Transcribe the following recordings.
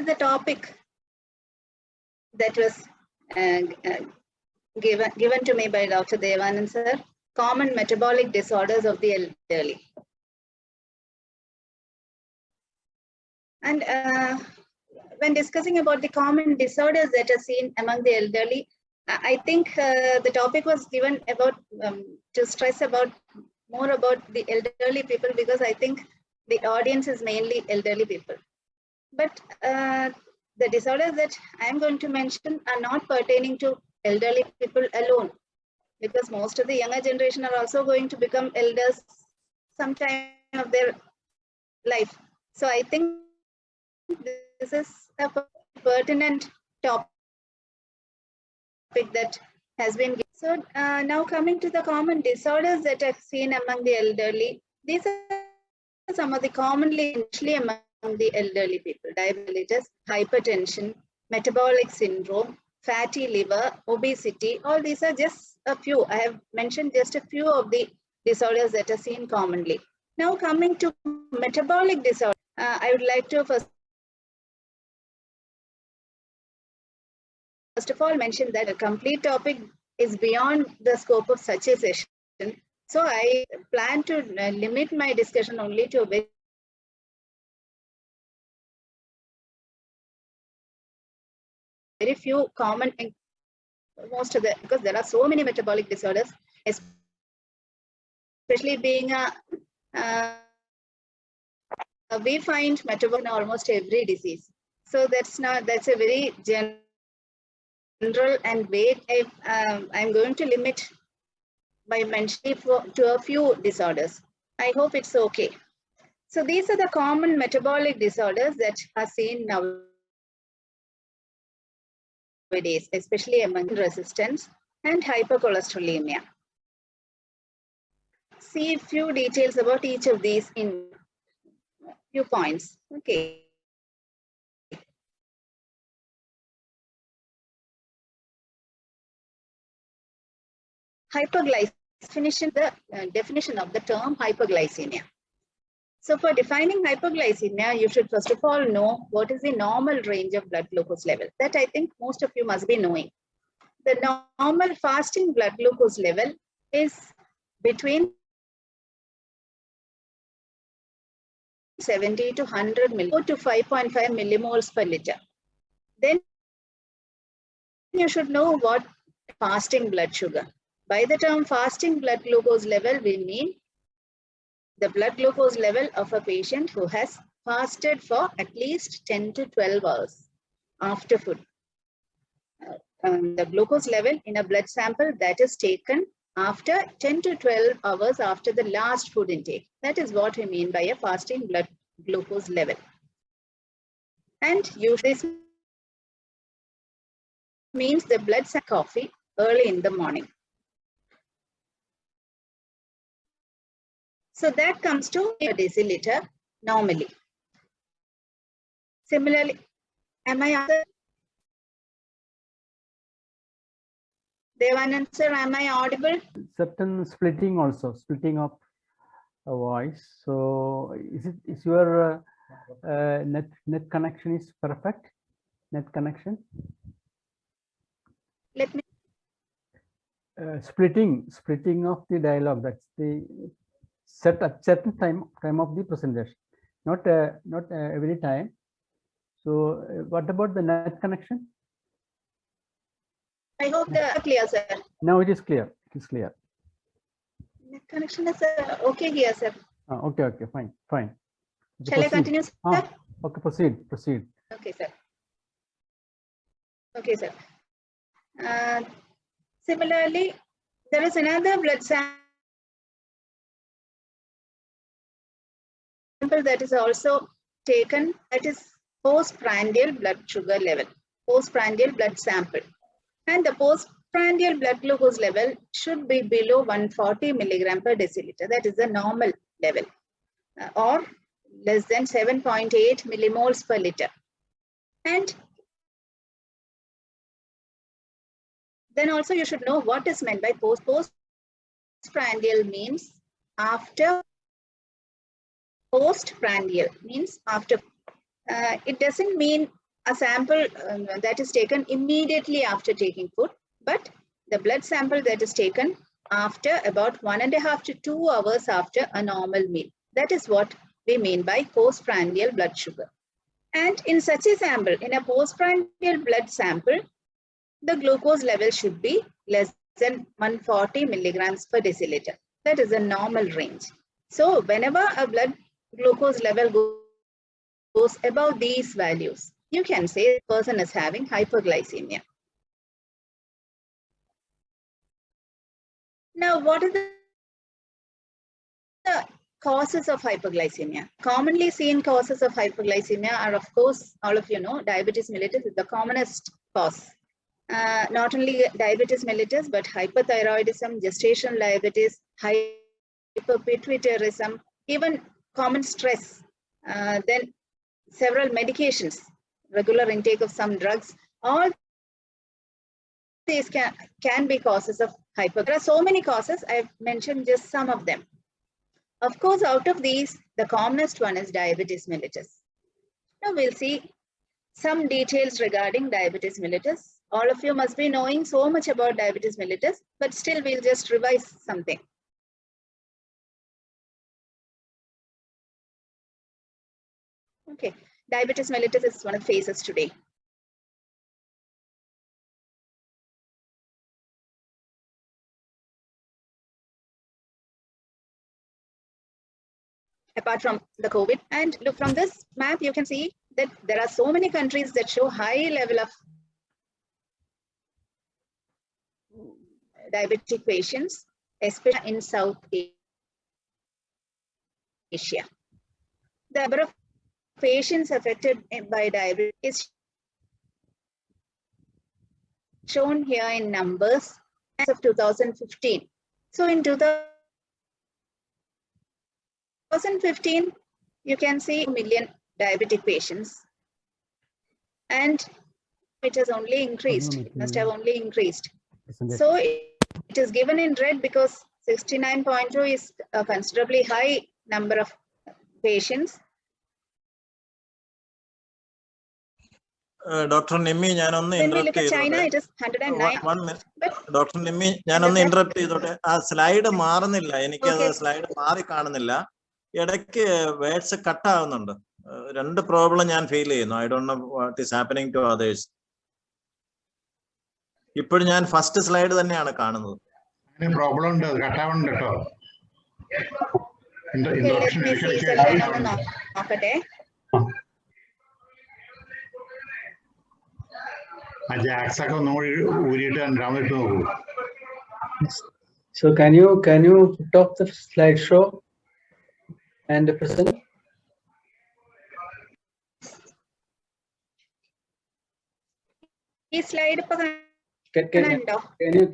is the topic that was given to me by Dr. Devanand sir, common metabolic disorders of the elderly. And when discussing about the common disorders that are seen among the elderly, I think the topic was given about to stress about more about the elderly people, because I think the audience is mainly elderly people. But the disorders that I am going to mention are not pertaining to elderly people alone, because most of the younger generation are also going to become elders sometime of their life. So I think this is a pertinent topic that has been given. So now coming to the common disorders that are seen among the elderly, these are some of the commonly among the elderly people: diabetes, hypertension, metabolic syndrome, fatty liver, obesity. All these are just a few. I have mentioned just a few of the disorders that are seen commonly. Now coming to metabolic disorder, I would like to first of all mention that a complete topic is beyond the scope of such a session. So I plan to limit my discussion only to a very few common, most of the, because there are so many metabolic disorders, especially being we find metabolic in almost every disease. So that's a very general and vague. I'm going to limit by mentioning to a few disorders. I hope it's okay. So these are the common metabolic disorders that are seen nowadays, especially among resistance and hypercholesterolemia. See a few details about each of these in few points. Okay. Hyperglycemia, the definition of the term hyperglycemia. So for defining hyperglycemia, you should first of all know what is the normal range of blood glucose level. That I think most of you must be knowing. The normal fasting blood glucose level is between 70 to 100 to 5.5 millimoles per liter. Then you should know what fasting blood sugar. By the term fasting blood glucose level, we mean the blood glucose level of a patient who has fasted for at least 10 to 12 hours after food. The glucose level in a blood sample that is taken after 10 to 12 hours after the last food intake. That is what we mean by a fasting blood glucose level. And usually this means the blood sample coffee early in the morning. So that comes to a deciliter normally. Similarly, am I Devanand sir, am I audible? Certain splitting also, splitting of a voice. So is your net connection is perfect? Net connection? Let me. Splitting of the dialogue. That's the certain time of the presentation, not every time. So what about the net connection? I hope they are clear, sir. Now it is clear. It is clear. Net connection is okay here, sir. Okay, fine. Okay, shall proceed. I continue, sir? Okay, proceed. Okay, sir. Okay, sir. Similarly, there is another blood sample that is also taken, that is postprandial blood sugar level, postprandial blood sample. And the postprandial blood glucose level should be below 140 milligram per deciliter. That is the normal level, or less than 7.8 millimoles per liter. And then also you should know what is meant by postprandial means after. Postprandial means after. It doesn't mean a sample that is taken immediately after taking food, but the blood sample that is taken after about 1.5 to 2 hours after a normal meal. That is what we mean by postprandial blood sugar. And in such a sample, in a postprandial blood sample, the glucose level should be less than 140 milligrams per deciliter. That is a normal range. So whenever a blood glucose level goes above these values, you can say the person is having hyperglycemia. Now, what are the causes of hyperglycemia? Commonly seen causes of hyperglycemia are, of course, all of you know, diabetes mellitus is the commonest cause. Not only diabetes mellitus, but hyperthyroidism, gestational diabetes, hyperpituitarism, even common stress, then several medications, regular intake of some drugs, all these can be causes of hyperglycemia. There are so many causes, I've mentioned just some of them. Of course, out of these, the commonest one is diabetes mellitus. Now we'll see some details regarding diabetes mellitus. All of you must be knowing so much about diabetes mellitus, but still we'll just revise something. Okay, diabetes mellitus is one of the phases today. Apart from the COVID, and look from this map, you can see that there are so many countries that show high level of diabetic patients, especially in South Asia. The number of patients affected by diabetes is shown here in numbers as of 2015. So in 2015, you can see 2 million diabetic patients, and it has only increased. It must have only increased. So it is given in red because 69.2 is a considerably high number of patients. Dr. Nimmi, when we look at China, it is 109. 1 minute. Dr. Nimmi, interrupt ചെയ്തോട്ടെ. ആ slide മാറുന്നില്ല. എനിക്ക് അത് slide മാറി കാണുന്നില്ല. ഇടയ്ക്ക് words cut ആവുന്നുണ്ട്. രണ്ട് പ്രോബ്ലം ഞാൻ ഫീൽ ചെയ്യുന്നു. I don't know what is happening to others. ഇപ്പോഴും ഞാൻ ഫസ്റ്റ് സ്ലൈഡ് തന്നെയാണ് കാണുന്നത്. പ്രോബ്ലം ഉണ്ട്, കട്ടാവുന്നുണ്ട് കേട്ടോ. നോക്കട്ടെ. ആ ജാക്സ് ഒക്കെ ഒന്ന് ഊരിയിട്ട് രണ്ടാമത് ഇട്ട് നോക്കൂ. So can you put off the slideshow and present? This slide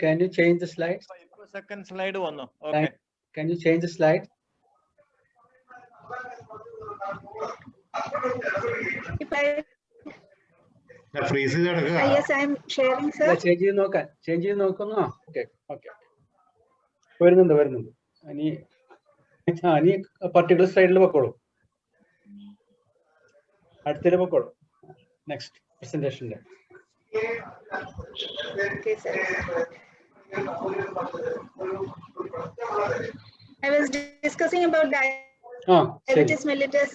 can you change the slides? Second slide വന്നു. Okay. Can you change the slide? Freeze ചെയ്ത് എടുക്കുക. Yes, I am sharing, sir. Change ചെയ്ത് നോക്കുന്നു. Okay. വരുന്നുണ്ട്. ഇനി particular സ്ലൈഡിൽ വെക്കോളൂ. അടുത്തതിൽ വെക്കോളൂ. Next പ്രസന്റേഷന്റെ. Okay, sir. I was discussing about diabetes mellitus.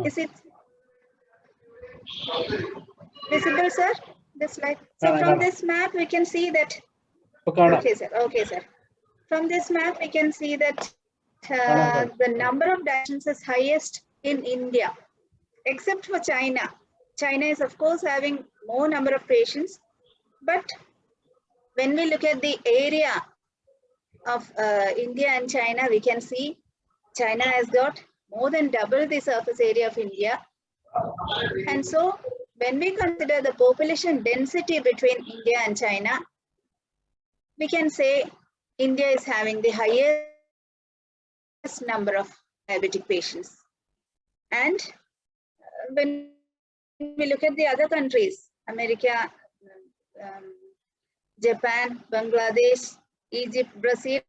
Is it visible, sir? This slide. So from this map, we can see that. Okay, sir. From this map, we can see that the number of diabetes is highest in India, except for China. China is, of course, having more number of patients, but when we look at the area of India and China, we can see China has got more than double the surface area of India. And so when we consider the population density between India and China, we can say India is having the highest number of diabetic patients. And when we look at the other countries, America, Japan, Bangladesh, Egypt, Brazil,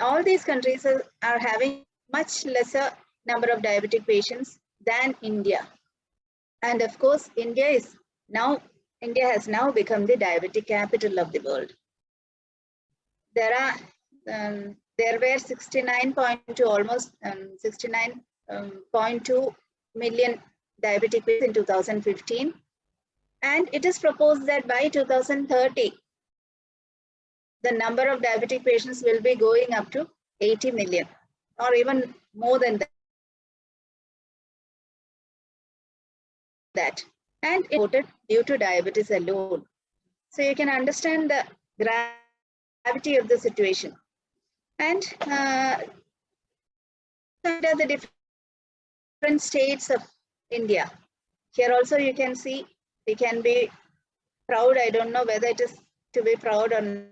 all these countries are having much lesser number of diabetic patients than India. And of course, India is Now, India has now become the diabetic capital of the world. There were 69.2, almost 69.2 million diabetic patients in 2015. And it is proposed that by 2030, the number of diabetic patients will be going up to 80 million or even more than that. And it's due to diabetes alone. So you can understand the gravity of the situation. And under the different states of India, here also you can see we can be proud. I don't know whether it is to be proud or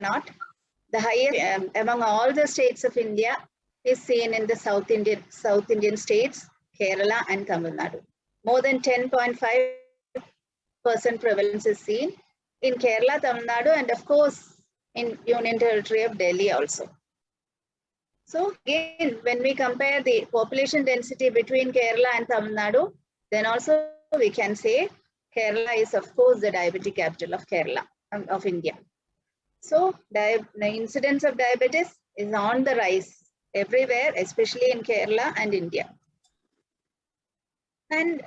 not. The highest among all the states of India is seen in the South Indian states, Kerala and Tamil Nadu. More than 10.5% prevalence is seen in Kerala, Tamil Nadu, and of course in Union Territory of Delhi also. So again, when we compare the population density between Kerala and Tamil Nadu, then also we can say Kerala is of course the diabetic capital of Kerala, of India. So the incidence of diabetes is on the rise everywhere, especially in Kerala and India. And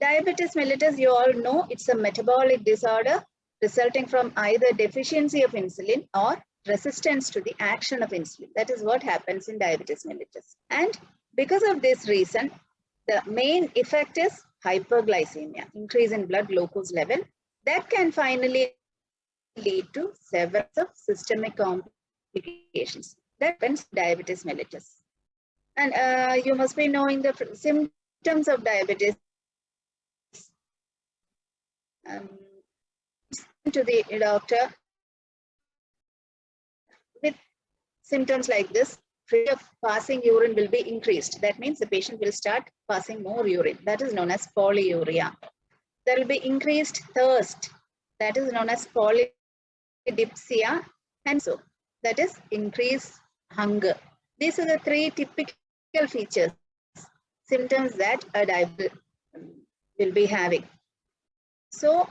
diabetes mellitus, you all know, it's a metabolic disorder resulting from either deficiency of insulin or resistance to the action of insulin. That is what happens in diabetes mellitus. And because of this reason, the main effect is hyperglycemia, increase in blood glucose level. That can finally lead to several systemic complications. That happens in diabetes mellitus. And you must be knowing the symptoms of diabetes. To the doctor with symptoms like this, rate of passing urine will be increased. That means the patient will start passing more urine. That is known as polyuria. There will be increased thirst. That is known as polydipsia. And so that is increased hunger. These are the three typical features, symptoms that a diabetic will be having. So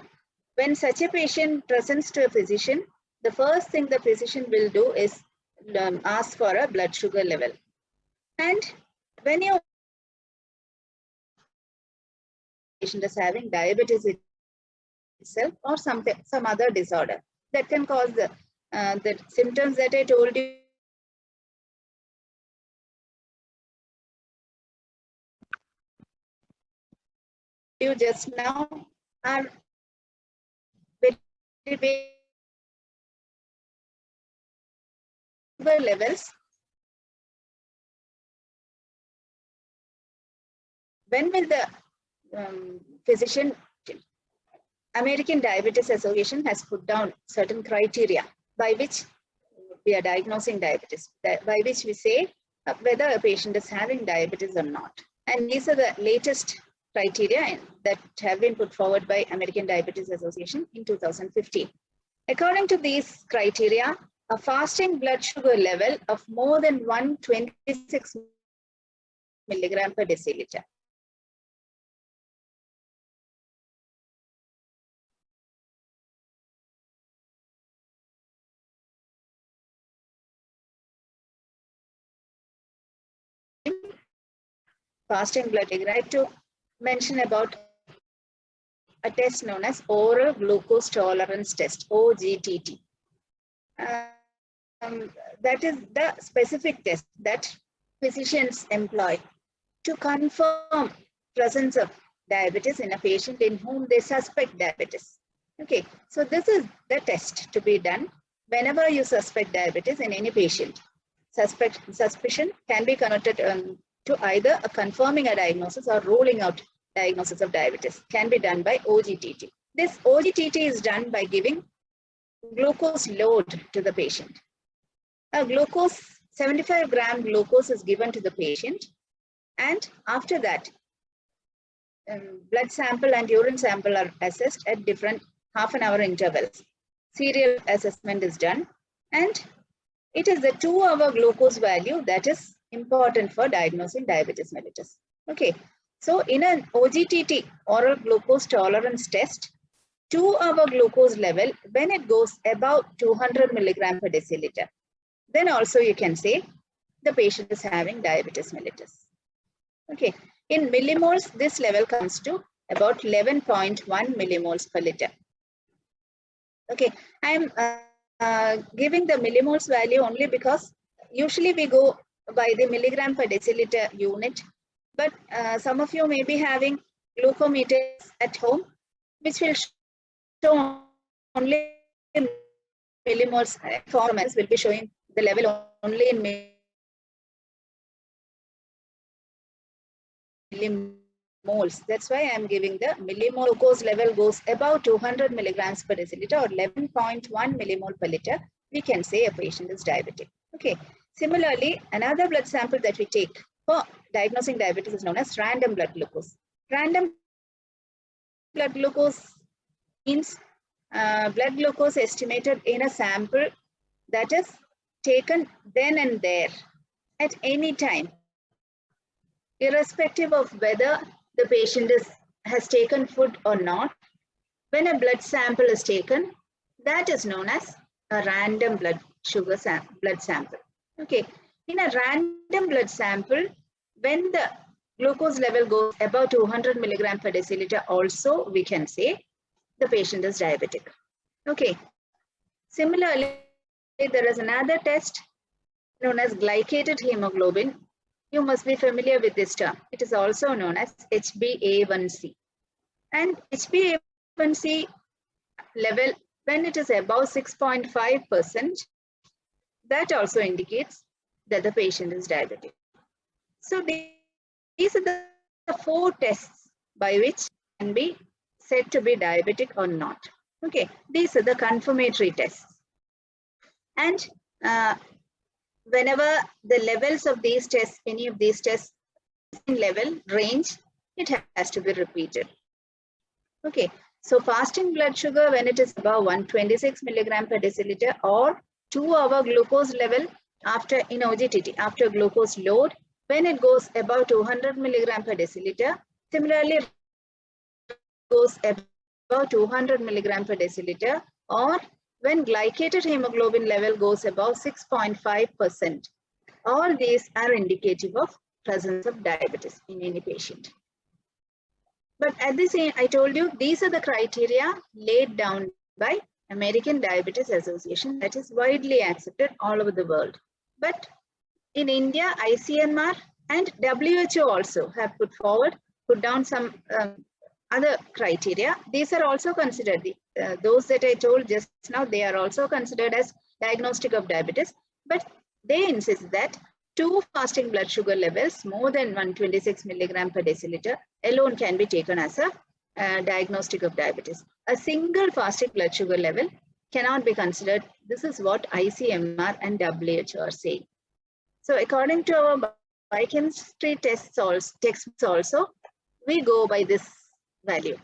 when such a patient presents to a physician, the first thing the physician will do is ask for a blood sugar level. And when your patient is having diabetes itself or some other disorder that can cause the symptoms that I told you just now are very levels. When will the physician, American Diabetes Association has put down certain criteria by which we are diagnosing diabetes, by which we say whether a patient is having diabetes or not. And these are the latest criteria that have been put forward by American Diabetes Association in 2015. According to these criteria, a fasting blood sugar level of more than 126 milligram per deciliter. Fasting blood, I'd like to mention about a test known as oral glucose tolerance test, OGTT. That is the specific test that physicians employ to confirm presence of diabetes in a patient in whom they suspect diabetes. Okay, so this is the test to be done whenever you suspect diabetes in any patient. Suspicion can be converted to either a confirming a diagnosis or ruling out diagnosis of diabetes, can be done by OGTT. This OGTT is done by giving glucose load to the patient. A glucose, 75 gram glucose is given to the patient, and after that, blood sample and urine sample are assessed at different half-an-hour intervals. Serial assessment is done, and it is the 2-hour glucose value that is important for diagnosing diabetes mellitus. Okay, So in an OGTT, oral glucose tolerance test, 2-hour glucose level, when it goes above 200 milligram per deciliter, then also you can say the patient is having diabetes mellitus. Okay, in millimoles, this level comes to about 11.1 millimoles per liter. Okay, I am giving the millimoles value only because usually we go by the milligram per deciliter unit, but some of you may be having glucometers at home, which will show only in millimoles. Formats will be showing the level only in millimoles. That's why I am giving the millimole. Glucose level goes above 200 milligrams per deciliter or 11.1 millimole per liter, we can say a patient is diabetic. Okay. Similarly, another blood sample that we take for diagnosing diabetes is known as random blood glucose. Random blood glucose means blood glucose estimated in a sample that is taken then and there at any time, irrespective of whether the patient has taken food or not. When a blood sample is taken, that is known as a random blood sugar blood sample. Okay, in a random blood sample, when the glucose level goes above 200 milligram per deciliter, also we can say the patient is diabetic. Okay, similarly, there is another test known as glycated hemoglobin. You must be familiar with this term. It is also known as HbA1c. And HbA1c level, when it is above 6.5%, that also indicates that the patient is diabetic. So these are the 4 tests by which can be said to be diabetic or not. Okay, these are the confirmatory tests. And whenever the levels of these tests, any of these tests in level range, it has to be repeated. Okay, so fasting blood sugar when it is above 126 milligram per deciliter or 2-hour glucose level after in OGTT, after glucose load, when it goes above 200 milligram per deciliter, similarly goes above 200 milligram per deciliter, or when glycated hemoglobin level goes above 6.5%. All these are indicative of presence of diabetes in any patient. But at this end, I told you, these are the criteria laid down by American Diabetes Association that is widely accepted all over the world. But in India, ICMR and WHO also have put down some other criteria. These are also considered, those that I told just now, they are also considered as diagnostic of diabetes, but they insist that 2 fasting blood sugar levels more than 126 milligram per deciliter alone can be taken as a diagnostic of diabetes. A single fasting blood sugar level cannot be considered. This is what ICMR and WHO are saying. So according to our biochemistry textbooks also, we go by this value.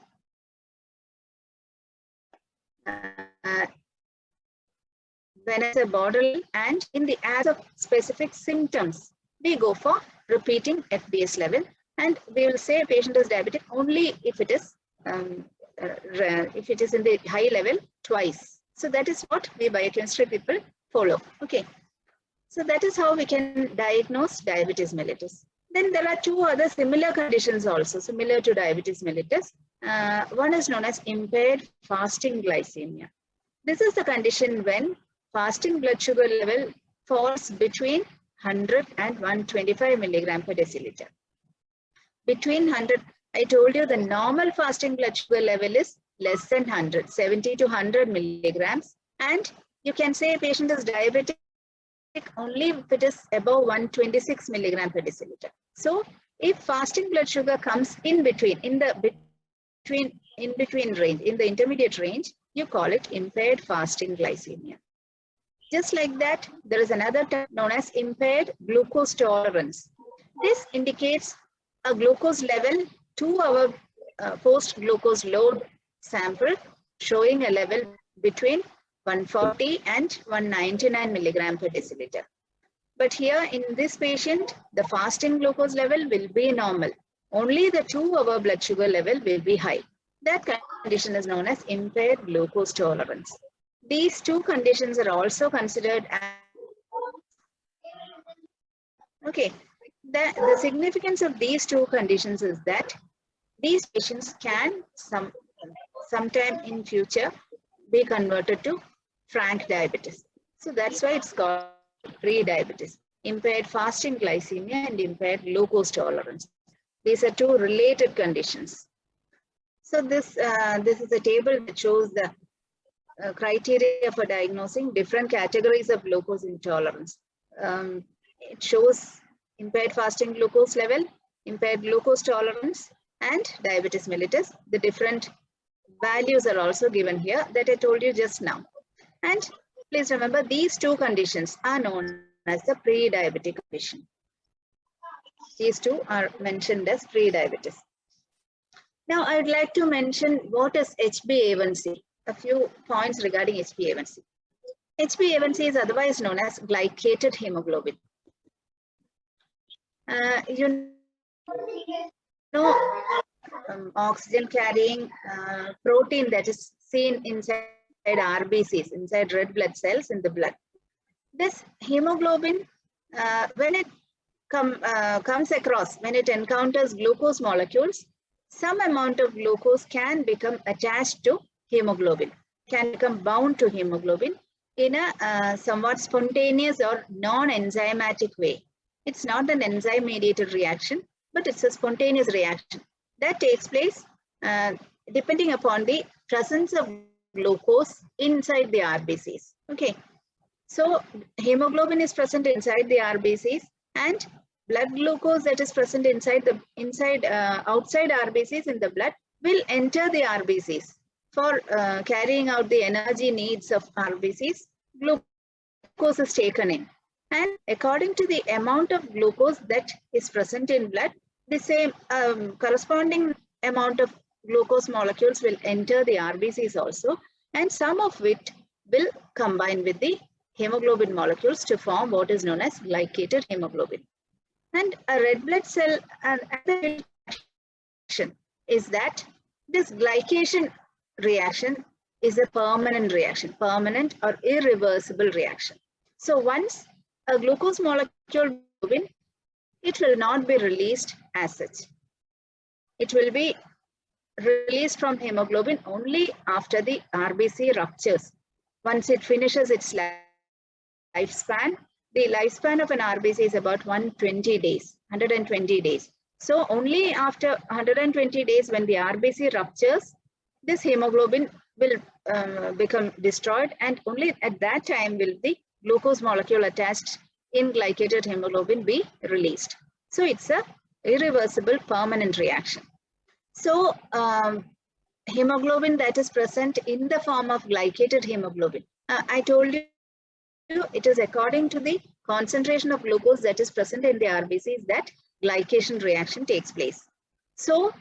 When it's a borderline and in the absence of specific symptoms, we go for repeating FBS level, and we will say a patient is diabetic only if it is in the high level twice. So that is what we biochemistry people follow. Okay, so that is how we can diagnose diabetes mellitus. Then there are 2 other similar conditions also similar to diabetes mellitus. One is known as impaired fasting glycemia. This is the condition when fasting blood sugar level falls between 100 and 125 milligram per deciliter. Between 100, I told you the normal fasting blood sugar level is less than 100, 70 to 100 milligrams. And you can say a patient is diabetic only if it is above 126 milligram per deciliter. So if fasting blood sugar comes in between, in the in-between range, in the intermediate range, you call it impaired fasting glycemia. Just like that, there is another term known as impaired glucose tolerance. This indicates a glucose level 2-hour post-glucose load sample showing a level between 140 and 199 milligram per deciliter. But here in this patient, the fasting glucose level will be normal. only the 2-hour blood sugar level will be high. That condition is known as impaired glucose tolerance. These two conditions are also considered as okay. The significance of these two conditions is that these patients can sometime in future be converted to frank diabetes. So that's why it's called pre-diabetes, impaired fasting glycemia and impaired glucose tolerance. These are two related conditions. So this is a table that shows the criteria for diagnosing different categories of glucose intolerance. It shows impaired fasting glucose level, impaired glucose tolerance, and diabetes mellitus. The different values are also given here that I told you just now. And please remember, these two conditions are known as the pre-diabetic condition. These two are mentioned as pre-diabetes. Now, I would like to mention what is HbA1c. A few points regarding HbA1c. HbA1c is otherwise known as glycated hemoglobin. You know, oxygen carrying protein that is seen inside RBCs, inside red blood cells in the blood. This hemoglobin, when it comes across, when it encounters glucose molecules, some amount of glucose can become attached to hemoglobin, can become bound to hemoglobin in a somewhat spontaneous or non-enzymatic way. It's not an enzyme-mediated reaction, but it's a spontaneous reaction that takes place depending upon the presence of glucose inside the RBCs. Okay, so hemoglobin is present inside the RBCs, and blood glucose that is present outside RBCs in the blood will enter the RBCs for carrying out the energy needs of RBCs. Glucose is taken in, and according to the amount of glucose that is present in blood, the same corresponding amount of glucose molecules will enter the RBCs also, and some of it will combine with the hemoglobin molecules to form what is known as glycated hemoglobin. And a red blood cell reaction is that this glycation reaction is a permanent reaction, permanent or irreversible reaction. So once a glucose molecule in, it will not be released as such. It will be released from hemoglobin only after the RBC ruptures. Once it finishes its lifespan, the lifespan of an RBC is about 120 days, 120 days. So only after 120 days, when the RBC ruptures, this hemoglobin will become destroyed, and only at that time will the glucose molecule attached in glycated hemoglobin be released. So it's a irreversible permanent reaction. So hemoglobin that is present in the form of glycated hemoglobin, I told you it is according to the concentration of glucose that is present in the RBCs that glycation reaction takes place. So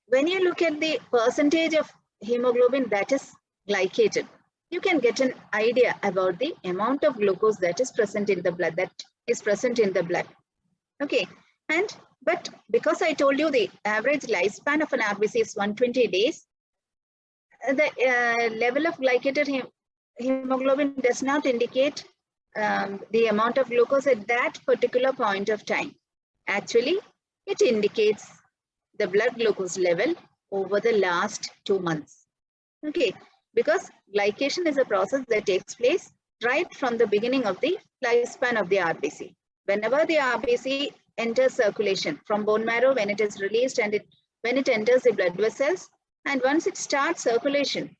when you look at the percentage of hemoglobin that is glycated, you can get an idea about the amount of glucose that is present in the blood, Okay, but because I told you the average lifespan of an RBC is 120 days, the level of glycated hemoglobin does not indicate the amount of glucose at that particular point of time. Actually, it indicates the blood glucose level over the last 2 months. Okay, because glycation is a process that takes place right from the beginning of the lifespan of the RBC. Whenever the RBC enters circulation from bone marrow, when it is released and when it enters the blood vessels, and once it starts circulation,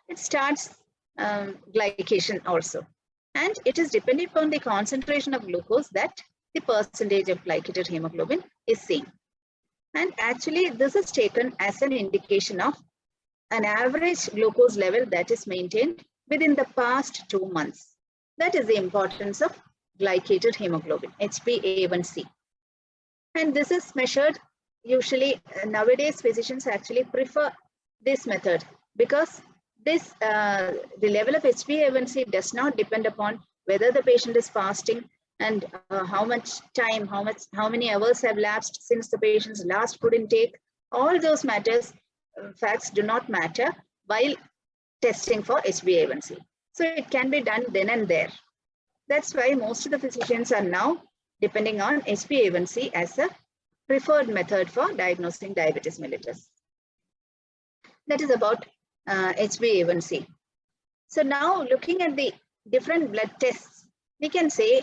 it starts glycation also. And it is dependent upon the concentration of glucose that the percentage of glycated hemoglobin is seen. And actually, this is taken as an indication of an average glucose level that is maintained within the past 2 months. That is the importance of glycated hemoglobin, HbA1c. And this is measured usually, nowadays physicians actually prefer this method because this the level of HbA1c does not depend upon whether the patient is fasting and how much time, how many hours have lapsed since the patient's last food intake. All those matters, facts do not matter while testing for HbA1c. So it can be done then and there. That's why most of the physicians are now depending on HbA1c as a preferred method for diagnosing diabetes mellitus. That is about HbA1c. So now looking at the different blood tests, we can say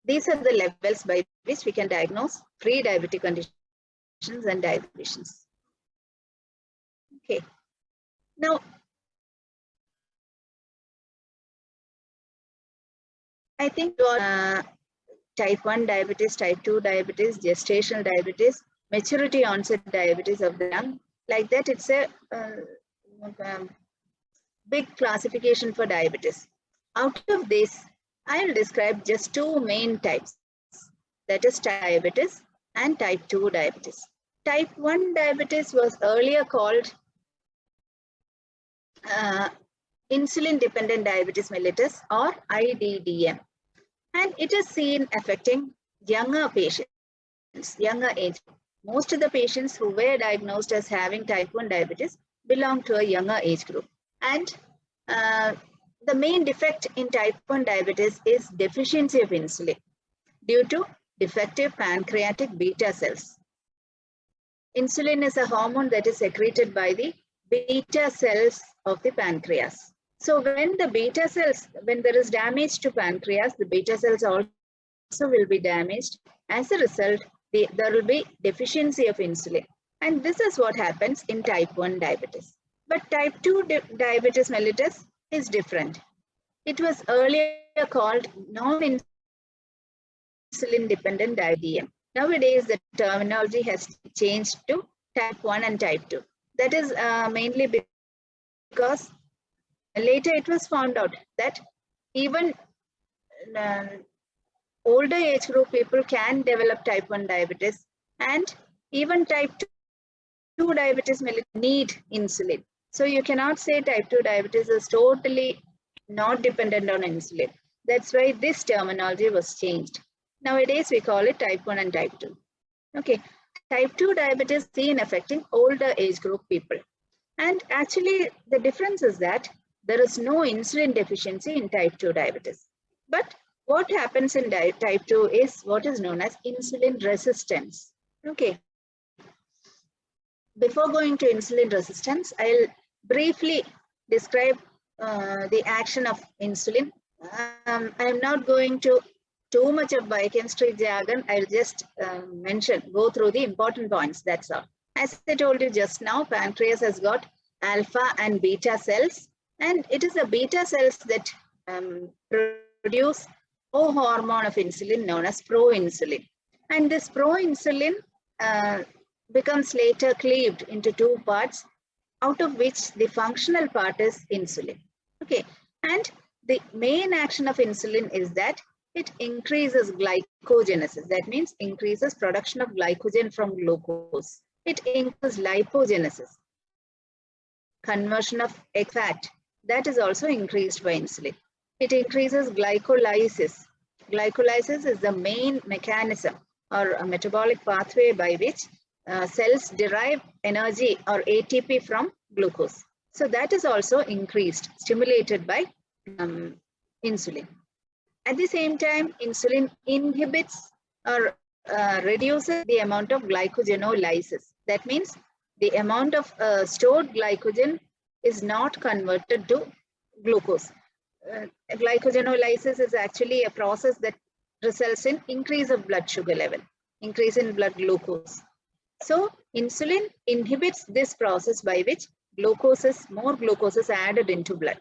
these are the levels by which we can diagnose pre-diabetic conditions and diabetes. Okay. Now, I think type 1 diabetes, type 2 diabetes, gestational diabetes, maturity onset diabetes of the young, like that, it's a big classification for diabetes. Out of this, I will describe just two main types, that is diabetes and type 2 diabetes. Type 1 diabetes was earlier called insulin-dependent diabetes mellitus, or IDDM. And it is seen affecting younger patients, younger age. Most of the patients who were diagnosed as having type 1 diabetes belong to a younger age group. And the main defect in type 1 diabetes is deficiency of insulin due to defective pancreatic beta cells. Insulin is a hormone that is secreted by the beta cells of the pancreas. So when the beta cells, when there is damage to pancreas, the beta cells also will be damaged. As a result, there will be deficiency of insulin. And this is what happens in type 1 diabetes. But type 2 diabetes mellitus is different. It was earlier called non-insulin dependent diabetes. Nowadays, the terminology has changed to type 1 and type 2. That is mainly because later it was found out that even older age group people can develop type 1 diabetes, and even type 2 diabetes mellitus need insulin. So you cannot say type 2 diabetes is totally not dependent on insulin. That's why this terminology was changed. Nowadays we call it type 1 and type 2. Okay, type 2 diabetes seen affecting older age group people. And actually the difference is that there is no insulin deficiency in type 2 diabetes. But what happens in type 2 is what is known as insulin resistance. Okay. Before going to insulin resistance, I'll briefly describe the action of insulin. I'm not going to too much of biochemistry jargon. I'll just go through the important points, that's all. As I told you just now, pancreas has got alpha and beta cells, and it is the beta cells that produce a hormone of insulin known as proinsulin. And this proinsulin becomes later cleaved into two parts, out of which the functional part is insulin. Okay, and the main action of insulin is that it increases glycogenesis. That means increases production of glycogen from glucose. It increases lipogenesis, conversion of egg fat. That is also increased by insulin. It increases glycolysis. Glycolysis is the main mechanism or a metabolic pathway by which cells derive energy or ATP from glucose. So that is also increased, stimulated by insulin. At the same time, insulin inhibits or reduces the amount of glycogenolysis. That means the amount of stored glycogen is not converted to glucose. Glycogenolysis is actually a process that results in increase of blood sugar level, increase in blood glucose. So insulin inhibits this process by which more glucose is added into blood.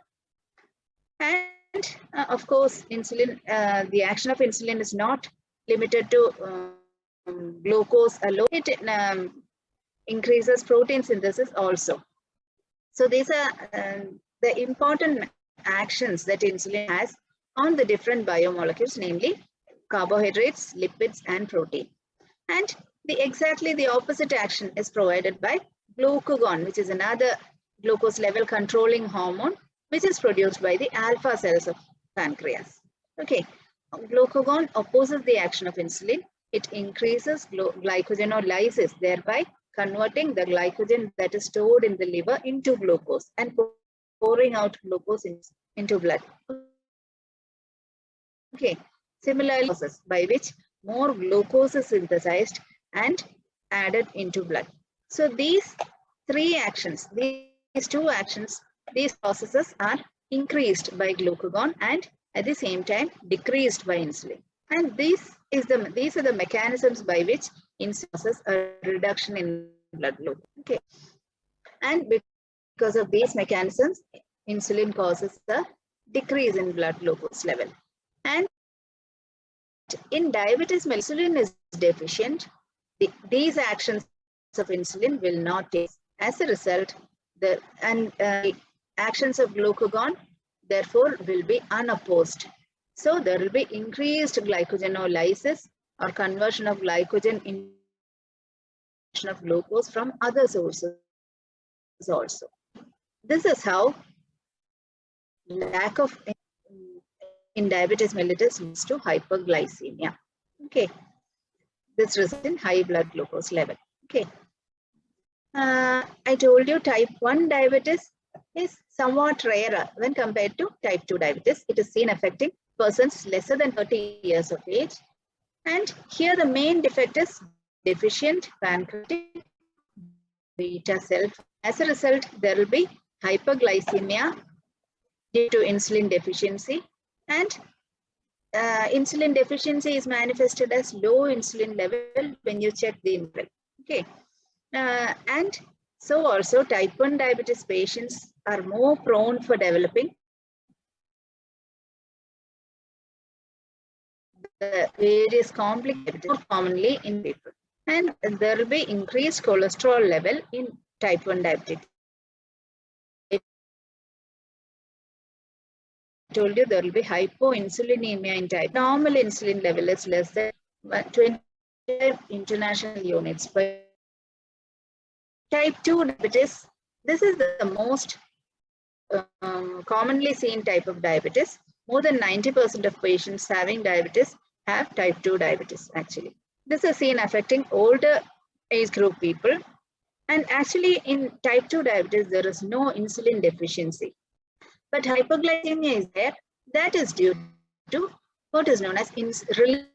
And of course, insulin, the action of insulin is not limited to glucose alone. It increases protein synthesis also. So these are the important actions that insulin has on the different biomolecules, namely carbohydrates, lipids, and protein. And exactly the opposite action is provided by glucagon, which is another glucose level controlling hormone, which is produced by the alpha cells of pancreas. Okay, glucagon opposes the action of insulin. It increases glycogenolysis, thereby converting the glycogen that is stored in the liver into glucose and pouring out glucose into blood. Okay. Similarly, process by which more glucose is synthesized and added into blood. So these three actions, these two actions, these processes are increased by glucagon and at the same time decreased by insulin. And these are the mechanisms by which insulin causes a reduction in blood glucose. Okay. And because of these mechanisms, insulin causes a decrease in blood glucose level. And in diabetes, insulin is deficient. These actions of insulin will not take. As a result, the actions of glucagon therefore will be unopposed. So there will be increased glycogenolysis or conversion of glycogen into of glucose from other sources also. This is how lack of in diabetes mellitus leads to hyperglycemia. Okay, this results in high blood glucose level. Okay, I told you type 1 diabetes is somewhat rarer when compared to type 2 diabetes. It is seen affecting persons lesser than 30 years of age. And here the main defect is deficient pancreatic beta cell. As a result, there will be hyperglycemia due to insulin deficiency. And insulin deficiency is manifested as low insulin level when you check the insulin. Okay. And so also type 1 diabetes patients are more prone for developing the various complications more commonly in people. And there will be increased cholesterol level in type 1 diabetes. I told you there will be hypoinsulinemia in type. Normal insulin level is less than 20 international units per type 2 diabetes. This is the most commonly seen type of diabetes. More than 90% of patients having diabetes have type 2 diabetes actually. This is seen affecting older age group people. And actually in type 2 diabetes, there is no insulin deficiency. But hypoglycemia is there. That is due to what is known as relative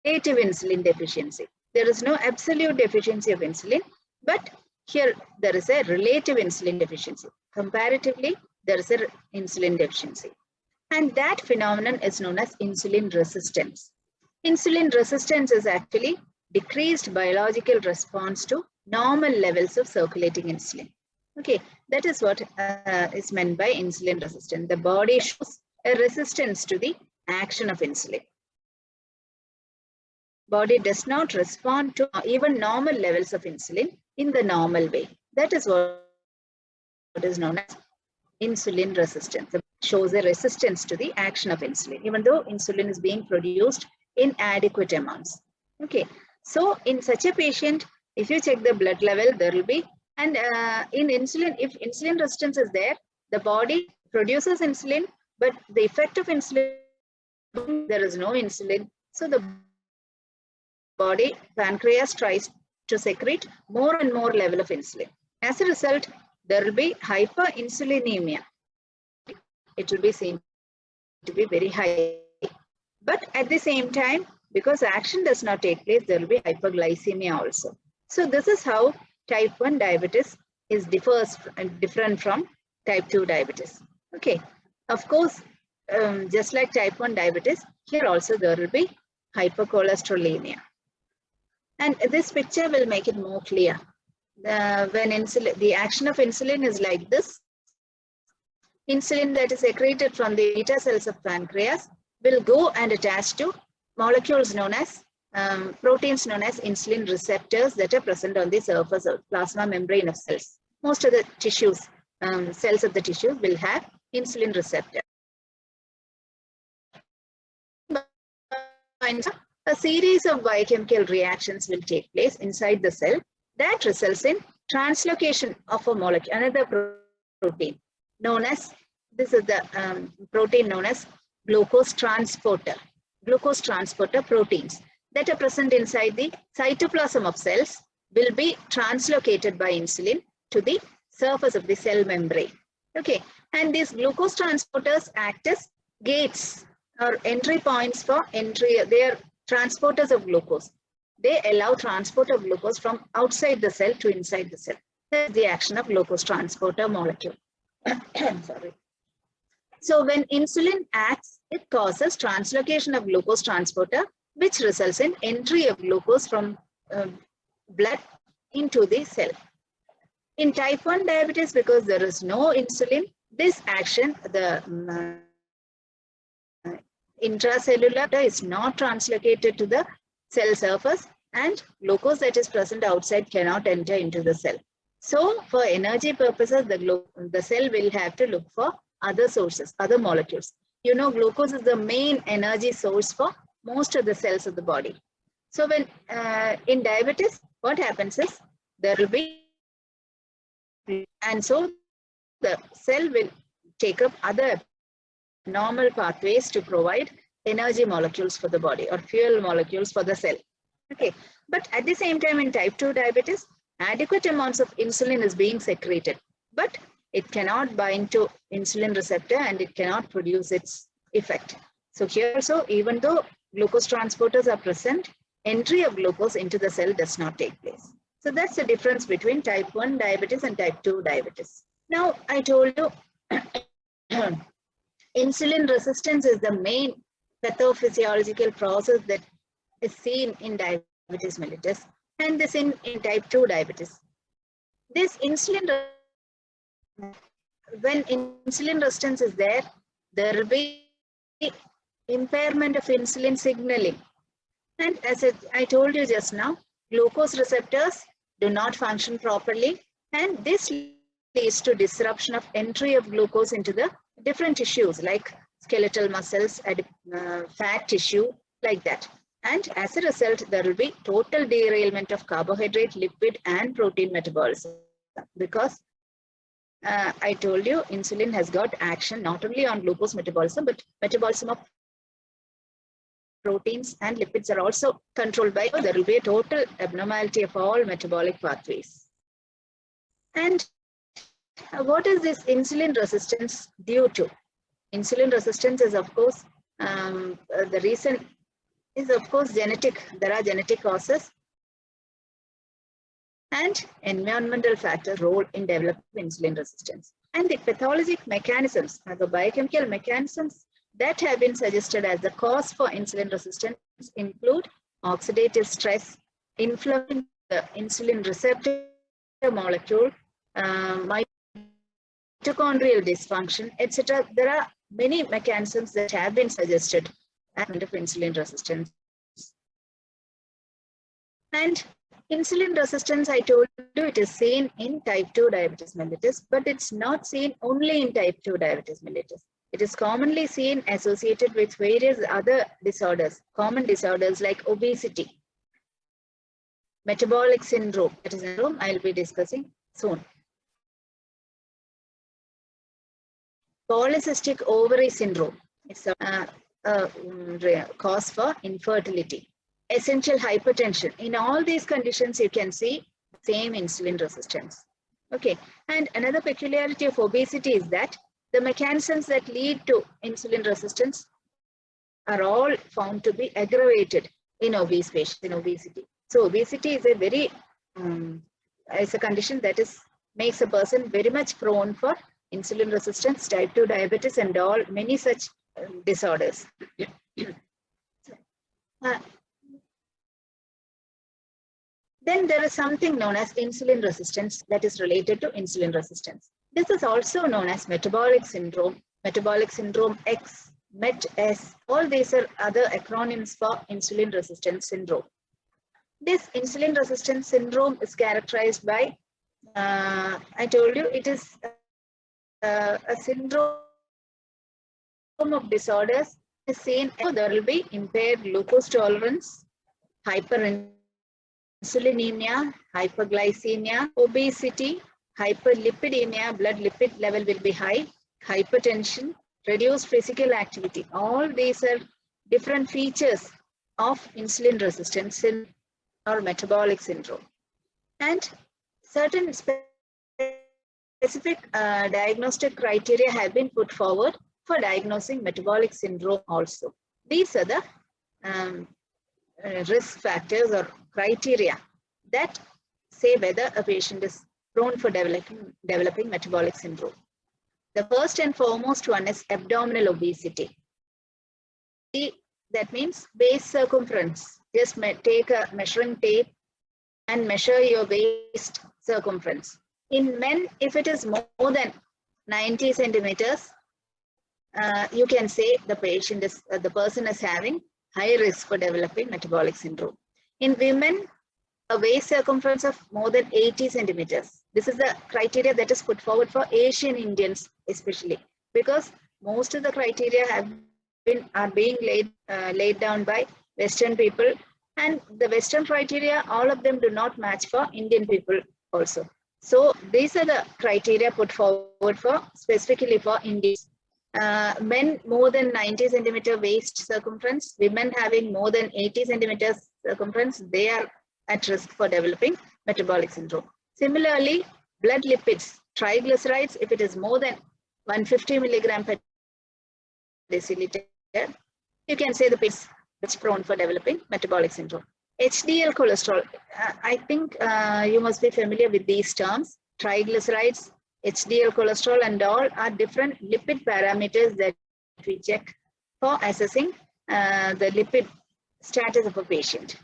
insulin deficiency. There is no absolute deficiency of insulin, but here there is a relative insulin deficiency. Comparatively, there is an insulin deficiency. And that phenomenon is known as insulin resistance. Insulin resistance is actually decreased biological response to normal levels of circulating insulin. Okay, that is what is meant by insulin resistance. The body shows a resistance to the action of insulin. Body does not respond to even normal levels of insulin in the normal way. That is what is known as insulin resistance. It shows a resistance to the action of insulin, even though insulin is being produced in adequate amounts. Okay, so in such a patient, if you check the blood level, there will be, and in insulin, if insulin resistance is there, the body produces insulin, but the effect of insulin, there is no insulin. So the body, pancreas tries to secrete more and more level of insulin. As a result, there will be hyperinsulinemia. It will be seen to be very high. But at the same time, because action does not take place, there will be hyperglycemia also. So this is how type 1 diabetes is different from type 2 diabetes. Okay, of course, just like type 1 diabetes, here also there will be hypercholesterolemia. And this picture will make it more clear. When the action of insulin is like this, insulin that is secreted from the beta cells of pancreas will go and attach to molecules known as proteins known as insulin receptors that are present on the surface of plasma membrane of cells. Most of the tissues, cells of the tissue will have insulin receptor. A series of biochemical reactions will take place inside the cell that results in translocation of a molecule, another protein known as, this is the protein known as glucose transporter. glucose transporter proteins that are present inside the cytoplasm of cells will be translocated by insulin to the surface of the cell membrane. Okay, and these glucose transporters act as gates or entry points for entry. They are transporters of glucose. They allow transport of glucose from outside the cell to inside the cell. That's the action of glucose transporter molecule. Sorry. So when insulin acts, it causes translocation of glucose transporter, which results in entry of glucose from blood into the cell. In type 1 diabetes, because there is no insulin, this action, the intracellular is not translocated to the cell surface, and glucose that is present outside cannot enter into the cell. So for energy purposes, the cell will have to look for other sources, other molecules. You know, glucose is the main energy source for most of the cells of the body. So when in diabetes, what happens is there will be, and so the cell will take up other normal pathways to provide energy molecules for the body or fuel molecules for the cell. Okay, but at the same time in type 2 diabetes, adequate amounts of insulin is being secreted, but it cannot bind to insulin receptor and it cannot produce its effect. So here also, even though glucose transporters are present, entry of glucose into the cell does not take place. So that's the difference between type 1 diabetes and type 2 diabetes. Now, I told you insulin resistance is the main pathophysiological process that is seen in diabetes mellitus and this in type 2 diabetes. This insulin, when insulin resistance is there, there will be impairment of insulin signaling. And as I told you just now, glucose receptors do not function properly, and this leads to disruption of entry of glucose into the different tissues like skeletal muscles, fat tissue, like that. And as a result, there will be total derailment of carbohydrate, lipid, and protein metabolism. Because I told you, insulin has got action not only on glucose metabolism, but metabolism of proteins and lipids are also controlled by. There will be a total abnormality of all metabolic pathways. And what is this insulin resistance due to? Insulin resistance is, of course, the reason is, of course, genetic. There are genetic causes and environmental factors role in developing insulin resistance. And the pathologic mechanisms, the biochemical mechanisms that have been suggested as the cause for insulin resistance include oxidative stress, inflammation, the insulin receptor molecule, mitochondrial dysfunction, etc. There are many mechanisms that have been suggested as of insulin resistance. And insulin resistance, I told you, it is seen in type 2 diabetes mellitus, but it's not seen only in type 2 diabetes mellitus. It is commonly seen associated with various other disorders, common disorders like obesity, metabolic syndrome, that is a syndrome I'll be discussing soon. Polycystic ovary syndrome, it's a cause for infertility. Essential hypertension. In all these conditions, you can see same insulin resistance. Okay, and another peculiarity of obesity is that the mechanisms that lead to insulin resistance are all found to be aggravated in obese patients in obesity. So obesity is a very, it's a condition that makes a person very much prone for insulin resistance, type 2 diabetes, and all many such disorders. Then there is something known as insulin resistance that is related to insulin resistance. This is also known as metabolic syndrome X, MET-S. All these are other acronyms for insulin resistance syndrome. This insulin resistance syndrome is characterized by, I told you, it is a syndrome of disorders is seen. There will be impaired glucose tolerance, hyperinsulinemia, hyperglycemia, obesity, hyperlipidemia, blood lipid level will be high, hypertension, reduced physical activity. All these are different features of insulin resistance or metabolic syndrome. And certain specific diagnostic criteria have been put forward for diagnosing metabolic syndrome also. These are the risk factors or criteria that say whether a patient is prone for developing metabolic syndrome. The first and foremost one is abdominal obesity. That means waist circumference. Just take a measuring tape and measure your waist circumference. In men, if it is more than 90 centimeters, you can say the patient is, the person is having high risk for developing metabolic syndrome. In women, a waist circumference of more than 80 centimeters. This is the criteria that is put forward for Asian Indians, especially because most of the criteria are being laid down by Western people, and the Western criteria, all of them do not match for Indian people also. So these are the criteria put forward for specifically for Indians. Men more than 90 centimeter waist circumference, women having more than 80 centimeters circumference, they are at risk for developing metabolic syndrome. Similarly, blood lipids, triglycerides, if it is more than 150 milligram per deciliter, you can say the patient is prone for developing metabolic syndrome. HDL cholesterol, I think you must be familiar with these terms. Triglycerides, HDL cholesterol and all are different lipid parameters that we check for assessing the lipid status of a patient.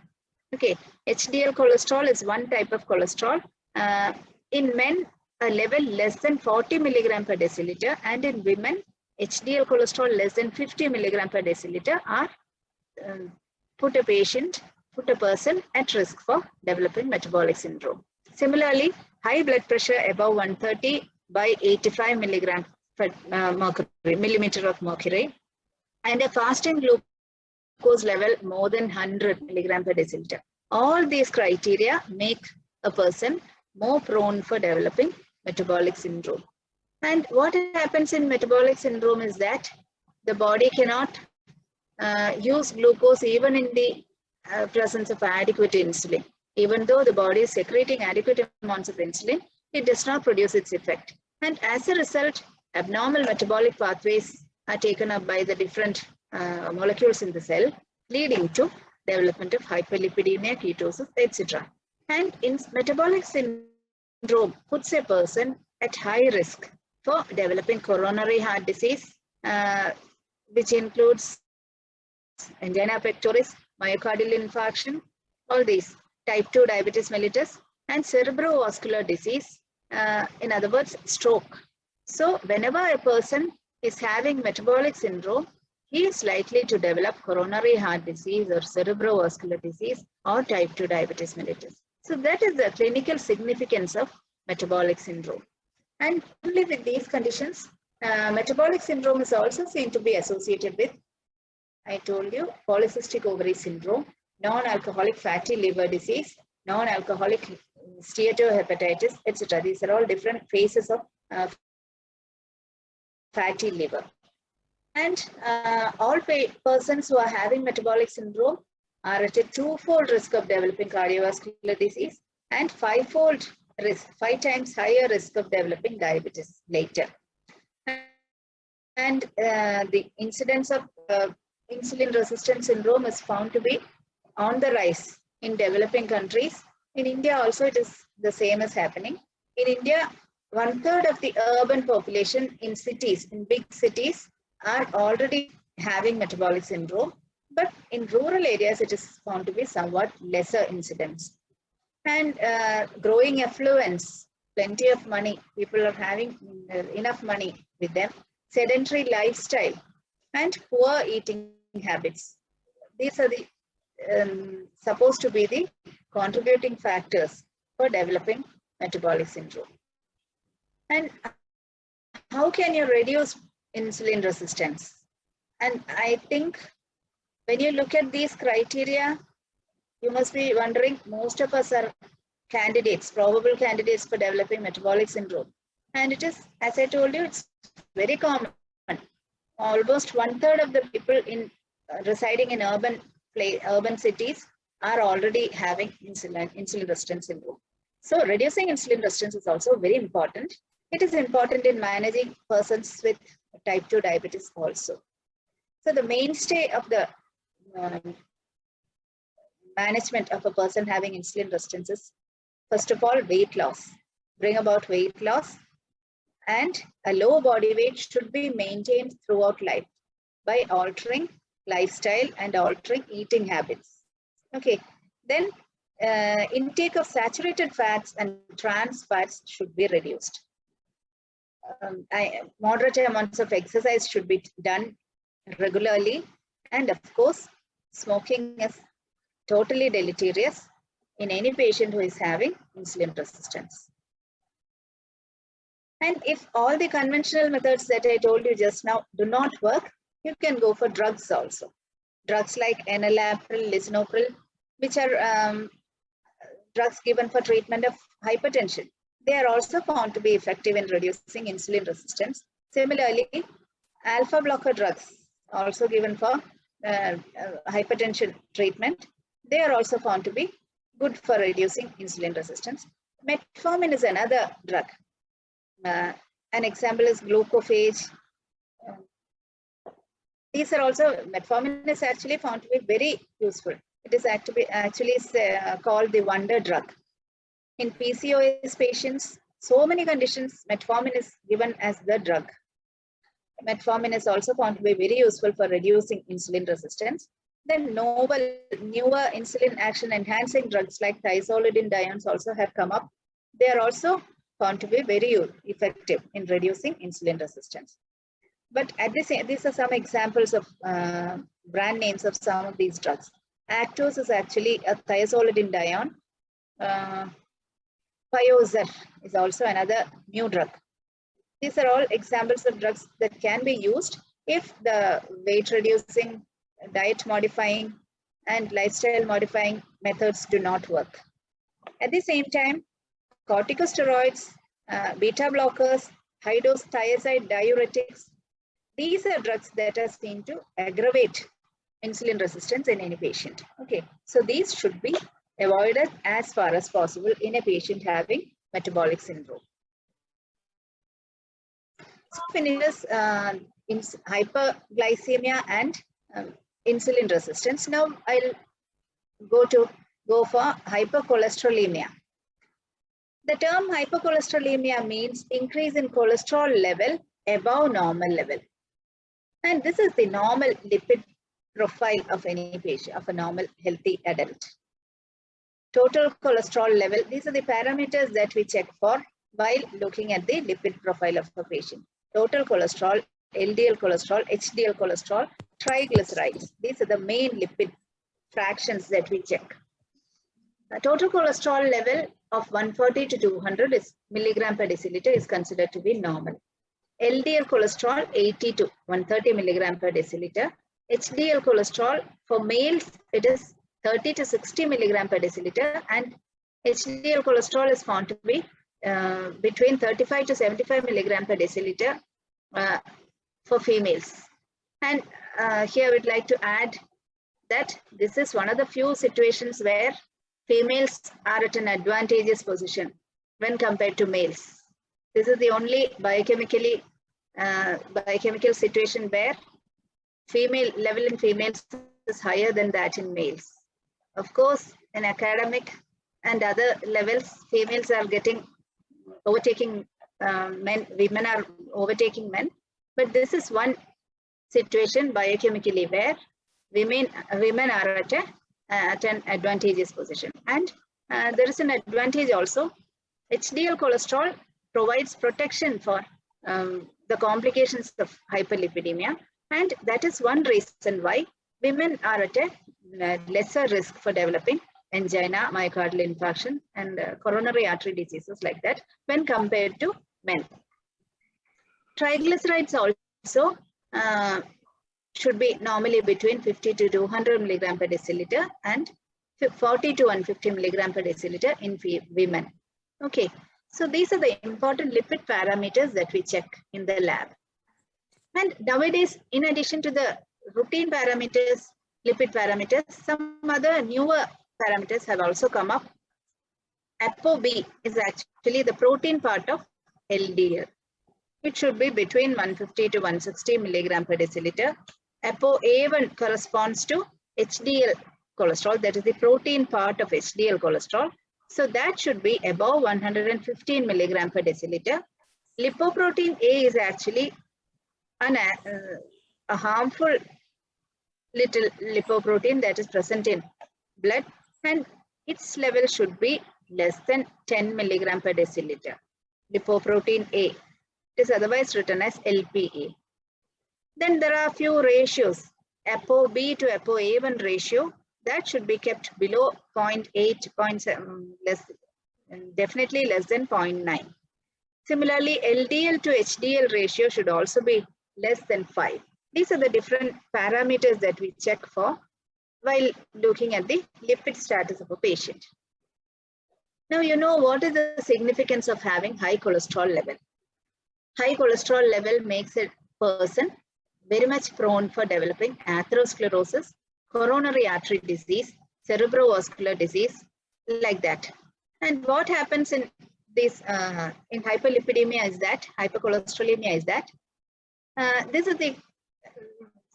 Okay, HDL cholesterol is one type of cholesterol. In men, a level less than 40 milligram per deciliter, and in women, HDL cholesterol less than 50 milligram per deciliter are put a person at risk for developing metabolic syndrome. Similarly, high blood pressure above 130/85 milligram per millimeter of mercury, and a fasting glucose level more than 100 milligram per deciliter. All these criteria make a person more prone for developing metabolic syndrome. And what happens in metabolic syndrome is that the body cannot use glucose even in the presence of adequate insulin. Even though the body is secreting adequate amounts of insulin, it does not produce its effect. And as a result, abnormal metabolic pathways are taken up by the different molecules in the cell, leading to development of hyperlipidemia, ketosis, etc. And in metabolic syndrome puts a person at high risk for developing coronary heart disease, which includes angina pectoris, myocardial infarction, all these, type 2 diabetes mellitus, and cerebrovascular disease, in other words, stroke. So whenever a person is having metabolic syndrome, he is likely to develop coronary heart disease or cerebrovascular disease or type 2 diabetes mellitus. So that is the clinical significance of metabolic syndrome. And only with these conditions, metabolic syndrome is also seen to be associated with, I told you, polycystic ovary syndrome, non-alcoholic fatty liver disease, non-alcoholic steatohepatitis, etc. These are all different phases of fatty liver. And all persons who are having metabolic syndrome are at a twofold risk of developing cardiovascular disease and five times higher risk of developing diabetes later. And the incidence of insulin resistant syndrome is found to be on the rise in developing countries. In India also it is the same as happening. In India, 1/3 of the urban population in cities, in big cities, are already having metabolic syndrome, but in rural areas it is found to be somewhat lesser incidence. And growing affluence, plenty of money, people are having enough money with them, sedentary lifestyle, and poor eating habits. These are the supposed to be the contributing factors for developing metabolic syndrome. And how can you reduce insulin resistance? And I think when you look at these criteria, you must be wondering, most of us are candidates, probable candidates for developing metabolic syndrome. And it is, as I told you, it's very common. Almost 1/3 of the people in residing in urban cities are already having insulin resistance syndrome. So reducing insulin resistance is also very important. It is important in managing persons with type 2 diabetes also. So the mainstay of the management of a person having insulin resistance is, first of all, weight loss. Bring about weight loss, and a low body weight should be maintained throughout life by altering lifestyle and altering eating habits. Okay, then intake of saturated fats and trans fats should be reduced. Moderate amounts of exercise should be done regularly, and of course, smoking is totally deleterious in any patient who is having insulin resistance. And if all the conventional methods that I told you just now do not work, you can go for drugs also. Drugs like enalapril, lisinopril, which are drugs given for treatment of hypertension. They are also found to be effective in reducing insulin resistance. Similarly, alpha blocker drugs also given for hypertension treatment. They are also found to be good for reducing insulin resistance. Metformin is another drug. An example is glucophage. These are also, metformin is actually found to be very useful. It is actually called the wonder drug. In PCOS patients, so many conditions, metformin is given as the drug. Metformin is also found to be very useful for reducing insulin resistance. Then newer insulin action enhancing drugs like thiazolidinediones also have come up. They are also found to be very effective in reducing insulin resistance. But at the same, these are some examples of brand names of some of these drugs. Actos is actually a thiazolidinedione. Piozer is also another new drug. These are all examples of drugs that can be used if the weight reducing, diet modifying, and lifestyle modifying methods do not work. At the same time, corticosteroids, beta blockers, high dose thiazide diuretics, these are drugs that are seen to aggravate insulin resistance in any patient. Okay, so these should be avoided as far as possible in a patient having metabolic syndrome. So finishes hyperglycemia and insulin resistance. Now I'll go for hypercholesterolemia. The term hypercholesterolemia means increase in cholesterol level above normal level. And this is the normal lipid profile of any patient, of a normal healthy adult. Total cholesterol level, these are the parameters that we check for while looking at the lipid profile of a patient. Total cholesterol, LDL cholesterol, HDL cholesterol, triglycerides. These are the main lipid fractions that we check. The total cholesterol level of 140 to 200 milligram per deciliter is considered to be normal. LDL cholesterol 80 to 130 milligram per deciliter. HDL cholesterol for males, it is 30 to 60 milligram per deciliter, and HDL cholesterol is found to be between 35 to 75 milligram per deciliter for females. And here we'd like to add that this is one of the few situations where females are at an advantageous position when compared to males. This is the only biochemical situation where female level in females is higher than that in males. Of course, in academic and other levels, females are overtaking men, women are overtaking men. But this is one situation biochemically where women are at an advantageous position. And there is an advantage also. HDL cholesterol provides protection for the complications of hyperlipidemia, and that is one reason why women are at a lesser risk for developing angina, myocardial infarction, and coronary artery diseases like that when compared to men. Triglycerides also should be normally between 50 to 200 milligram per deciliter and 40 to 150 milligram per deciliter in women. Okay, so these are the important lipid parameters that we check in the lab. And nowadays, in addition to the routine parameters, lipid parameters, some other newer parameters have also come up. ApoB is actually the protein part of LDL. It should be between 150 to 160 milligram per deciliter. ApoA1 corresponds to HDL cholesterol, that is the protein part of HDL cholesterol. So that should be above 115 milligram per deciliter. Lipoprotein A is actually a harmful little lipoprotein that is present in blood, and its level should be less than 10 milligram per deciliter. Lipoprotein A. It is otherwise written as LPA. Then there are a few ratios. ApoB to ApoA1 ratio, that should be kept below 0.8, 0.7, definitely less than 0.9. Similarly, LDL to HDL ratio should also be less than 5. These are the different parameters that we check for while looking at the lipid status of a patient. Now, you know what is the significance of having high cholesterol level. High cholesterol level makes a person very much prone for developing atherosclerosis, coronary artery disease, cerebrovascular disease, like that. And what happens in this in hyperlipidemia is that, hypercholesterolemia is that,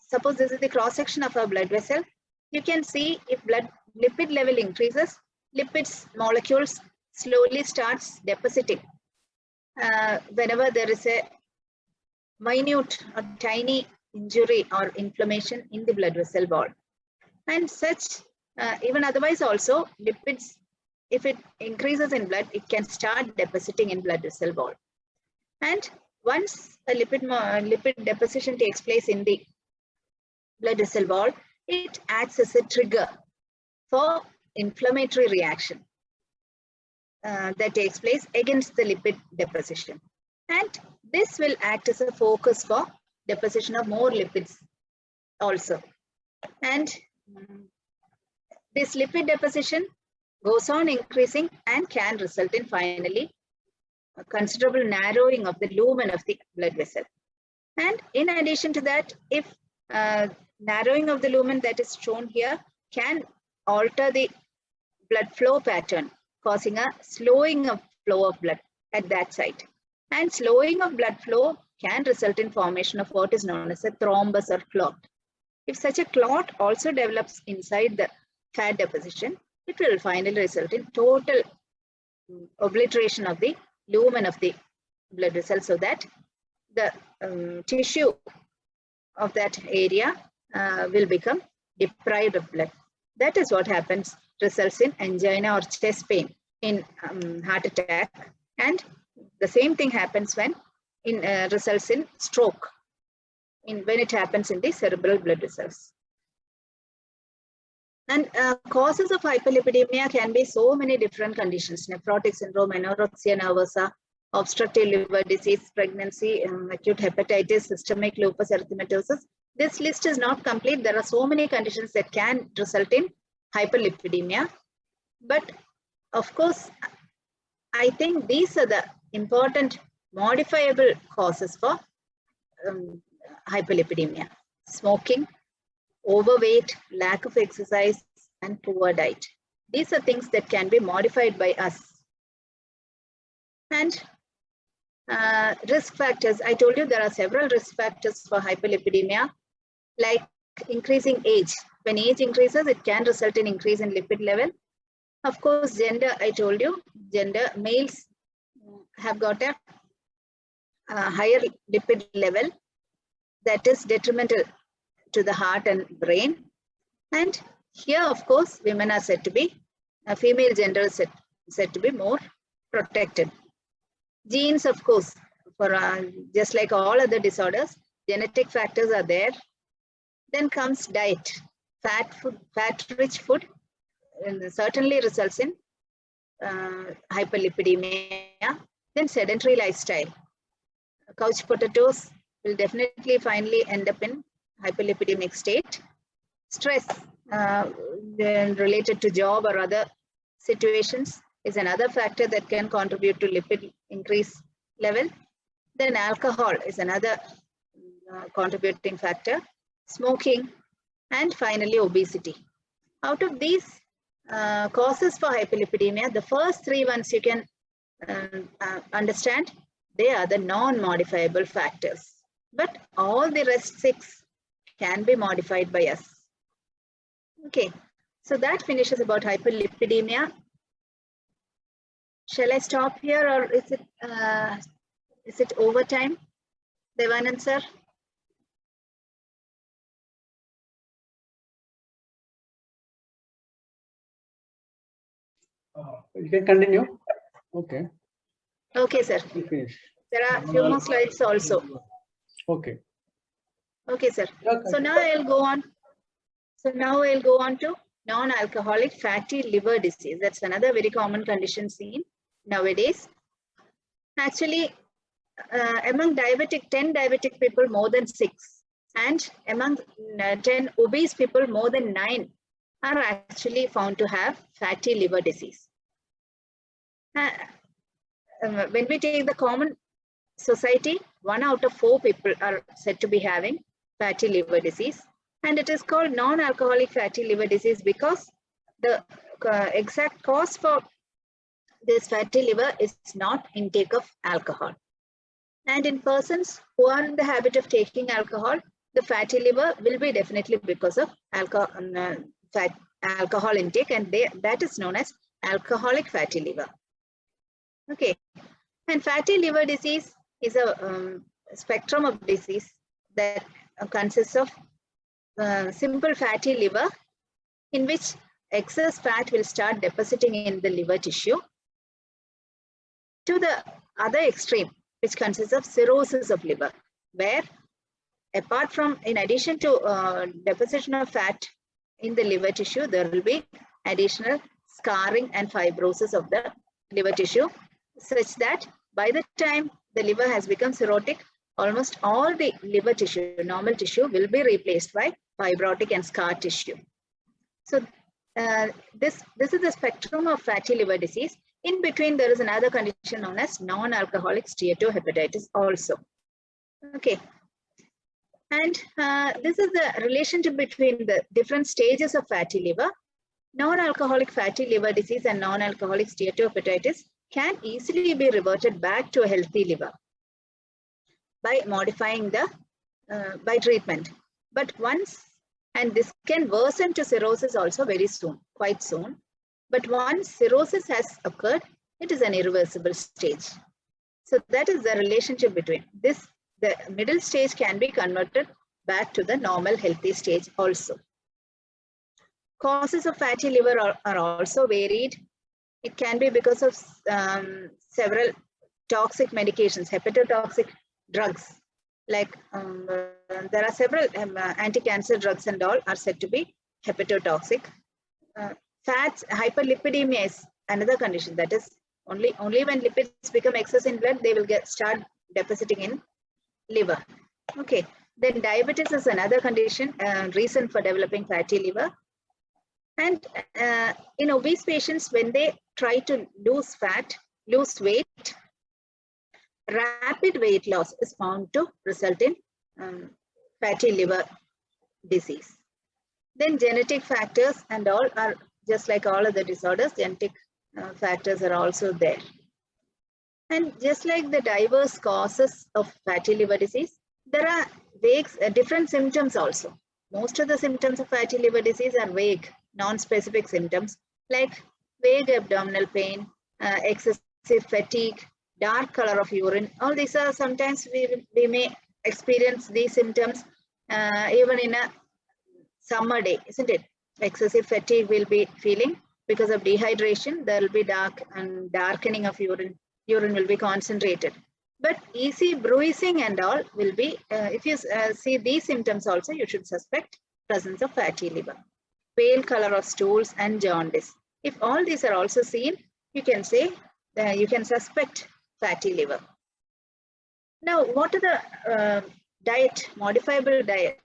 suppose this is the cross section of a blood vessel. You can see if blood lipid level increases, lipids molecules slowly starts depositing whenever there is a minute or tiny injury or inflammation in the blood vessel wall. And such, even otherwise also, lipids, if it increases in blood, it can start depositing in blood vessel wall. And once a lipid deposition takes place in the blood vessel wall, it acts as a trigger for inflammatory reaction that takes place against the lipid deposition. And this will act as a focus for deposition of more lipids also. And this lipid deposition goes on increasing and can result in finally a considerable narrowing of the lumen of the blood vessel. And in addition to that, if narrowing of the lumen that is shown here can alter the blood flow pattern, causing a slowing of flow of blood at that site. And slowing of blood flow can result in formation of what is known as a thrombus or clot. If such a clot also develops inside the fat deposition, it will finally result in total obliteration of the lumen of the blood vessel, so that the tissue of that area will become deprived of blood. That is what happens, results in angina or chest pain in heart attack, and the same thing happens when results in stroke when it happens in the cerebral blood vessels. And causes of hyperlipidemia can be so many different conditions: nephrotic syndrome, anorexia nervosa, obstructive liver disease, pregnancy, acute hepatitis, systemic lupus erythematosus. This list is not complete. There are so many conditions that can result in hyperlipidemia. But of course, I think these are the important modifiable causes for hyperlipidemia: smoking, overweight, lack of exercise, and poor diet. These are things that can be modified by us. And risk factors, I told you there are several risk factors for hyperlipidemia, like increasing age. When age increases, it can result in increase in lipid level. Of course, gender, I told you, gender, males have got a higher lipid level that is detrimental to the heart and brain. And here, of course, women are said to be, female gender is said to be more protected. Genes, of course, for just like all other disorders, genetic factors are there. Then comes diet. Fat-rich food certainly results in hyperlipidemia. Then sedentary lifestyle. Couch potatoes will definitely finally end up in hyperlipidemic state. Stress related to job or other situations is another factor that can contribute to lipid increase level. Then alcohol is another contributing factor. smoking, and finally obesity. Out of these causes for hyperlipidemia, the first three ones you can understand, they are the non-modifiable factors. But all the rest 6 can be modified by us. Okay, so that finishes about hyperlipidemia. Shall I stop here, or is it overtime, Devanand sir? You can continue. Okay. Okay, sir. Finish. There are a few more slides also. Okay. Okay, sir. Okay. So now I'll go on. So now I'll go on to non-alcoholic fatty liver disease. That's another very common condition seen nowadays. Actually, among 10 diabetic people, more than 6, and among 10 obese people, more than 9 are actually found to have fatty liver disease. When we take the common society, 1 out of 4 people are said to be having fatty liver disease, and it is called non-alcoholic fatty liver disease because the exact cause for this fatty liver is not intake of alcohol. And in persons who are in the habit of taking alcohol, the fatty liver will be definitely because of alcohol intake, and that is known as alcoholic fatty liver. Okay, and fatty liver disease is a spectrum of disease that consists of simple fatty liver, in which excess fat will start depositing in the liver tissue, to the other extreme, which consists of cirrhosis of liver, where apart from, in addition to deposition of fat in the liver tissue, there will be additional scarring and fibrosis of the liver tissue, such that by the time the liver has become cirrhotic, almost all the liver tissue, normal tissue, will be replaced by fibrotic and scar tissue. So this is the spectrum of fatty liver disease. In between, there is another condition known as non-alcoholic steatohepatitis also. Okay, and this is the relationship between the different stages of fatty liver. Non-alcoholic fatty liver disease and non-alcoholic steatohepatitis can easily be reverted back to a healthy liver by modifying the by treatment. But once, and this can worsen to cirrhosis also very soon, quite soon. But once cirrhosis has occurred, it is an irreversible stage. So that is the relationship between this. The middle stage can be converted back to the normal healthy stage also. Causes of fatty liver are also varied. It can be because of several toxic medications, hepatotoxic drugs. Like there are several anti-cancer drugs and all are said to be hepatotoxic. Fats, hyperlipidemia is another condition. That is only when lipids become excess in blood, they will start depositing in liver. Okay, then diabetes is another condition, reason for developing fatty liver. And in obese patients, when they try to lose weight, rapid weight loss is found to result in fatty liver disease. Then genetic factors and all are just like all other disorders, genetic factors are also there. And just like the diverse causes of fatty liver disease, there are different symptoms also. Most of the symptoms of fatty liver disease are vague, non-specific symptoms like vague abdominal pain, excessive fatigue, dark color of urine. All these are sometimes we may experience these symptoms even in a summer day, isn't it? Excessive fatigue will be feeling because of dehydration. There will be darkening of urine. Urine will be concentrated. But easy bruising and all will be, if you see these symptoms also, you should suspect presence of fatty liver. Pale color of stools and jaundice. If all these are also seen, you can say you can suspect fatty liver. Now, what are the modifiable diet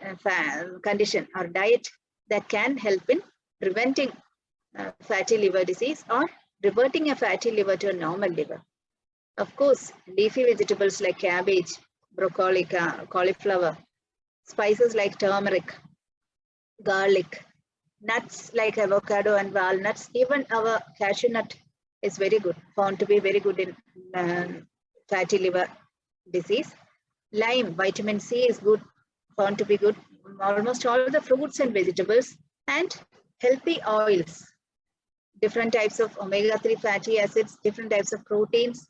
condition or diet that can help in preventing fatty liver disease or reverting a fatty liver to a normal liver? Of course, leafy vegetables like cabbage, broccoli, cauliflower, spices like turmeric, garlic, nuts like avocado and walnuts, even our cashew nut is very good, found to be very good in fatty liver disease. Lime, vitamin C is good, found to be good. Almost all the fruits and vegetables, and healthy oils, different types of omega-3 fatty acids, different types of proteins,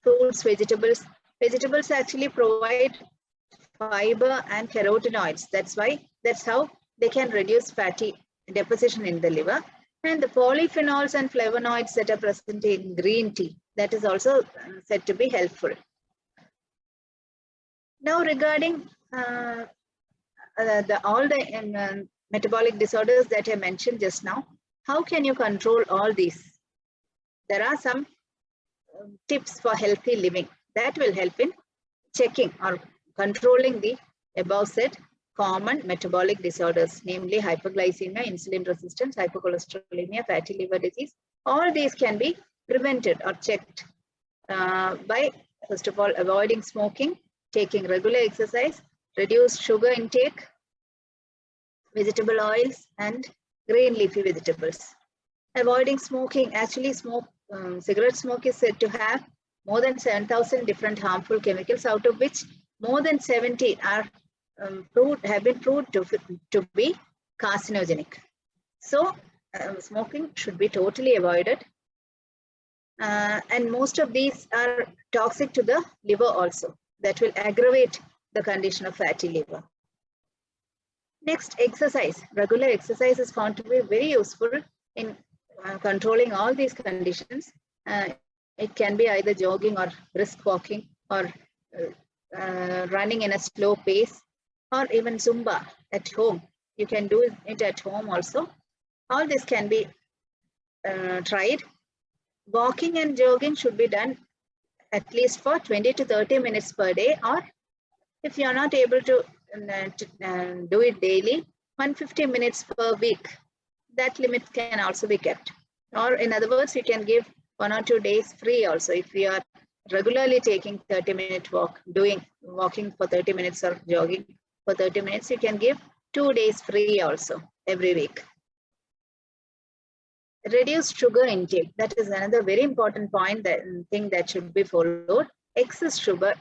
fruits, vegetables. Vegetables actually provide fiber and carotenoids. That's how they can reduce fatty deposition in the liver. And the polyphenols and flavonoids that are present in green tea, that is also said to be helpful. Now regarding all the metabolic disorders that I mentioned just now, how can you control all these? There are some tips for healthy living that will help in checking or controlling the above said common metabolic disorders, namely hyperglycemia, insulin resistance, hypercholesterolemia, fatty liver disease. All these can be prevented or checked by, first of all, avoiding smoking, taking regular exercise, reduced sugar intake, vegetable oils, and green leafy vegetables. Avoiding smoking, actually cigarette smoke is said to have more than 7,000 different harmful chemicals, out of which more than 70 are have been proved to be carcinogenic. So smoking should be totally avoided. And most of these are toxic to the liver also. That will aggravate the condition of fatty liver. Next, exercise. Regular exercise is found to be very useful in controlling all these conditions. It can be either jogging or brisk walking, or running in a slow pace, or even Zumba at home. You can do it at home also. All this can be tried. Walking and jogging should be done at least for 20 to 30 minutes per day, or if you are not able to do it daily, 150 minutes per week. That limit can also be kept. Or in other words, you can give 1 or 2 days free also. If you are regularly taking 30-minute walking for 30 minutes or jogging for 30 minutes, you can give 2 days free also every week. Reduce sugar intake. That is another very important thing that should be followed. Excess sugar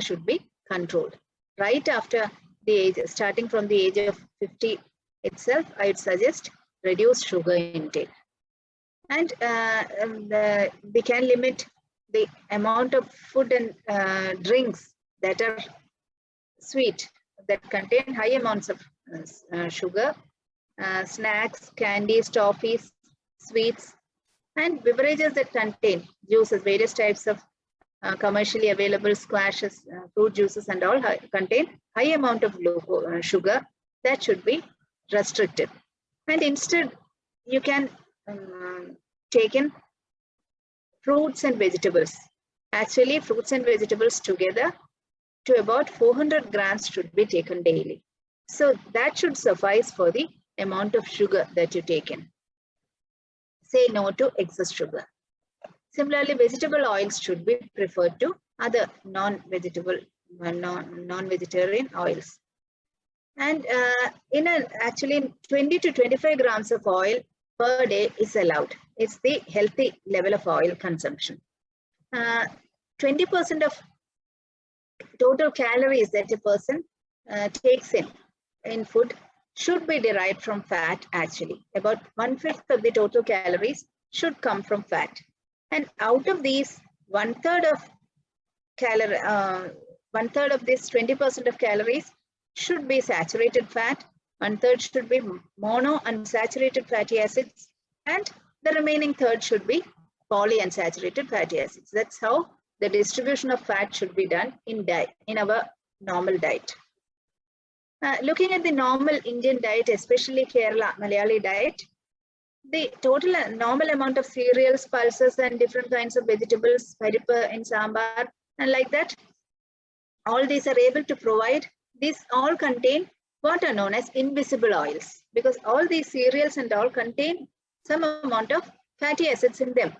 should be controlled. Right after the age, starting from the age of 50 itself, I would suggest reduce sugar intake. And we can limit the amount of food and drinks that are sweet, that contain high amounts of sugar, snacks, candies, toffees, sweets, and beverages that contain juices, various types of commercially available squashes, fruit juices, and all contain high amount of sugar. That should be restricted. And instead, you can take in fruits and vegetables. Actually, fruits and vegetables together to about 400 grams should be taken daily. So that should suffice for the amount of sugar that you take in. Say no to excess sugar. Similarly, vegetable oils should be preferred to other non-vegetarian oils. And actually 20 to 25 grams of oil per day is allowed. It's the healthy level of oil consumption. 20% of total calories that a person takes in food should be derived from fat. This of the total calories should come from fat. And out of these, one third of this 20% of calories should be saturated fat, 1/3 should be monounsaturated fatty acids, and the remaining third should be polyunsaturated fatty acids. That's how the distribution of fat should be done in our normal diet. Looking at the normal Indian diet, especially Kerala Malayali diet, the total normal amount of cereals, pulses, and different kinds of vegetables, paripa in sambar, and like that, all these are able to provide. These all contain what are known as invisible oils, because all these cereals and all contain some amount of fatty acids in them.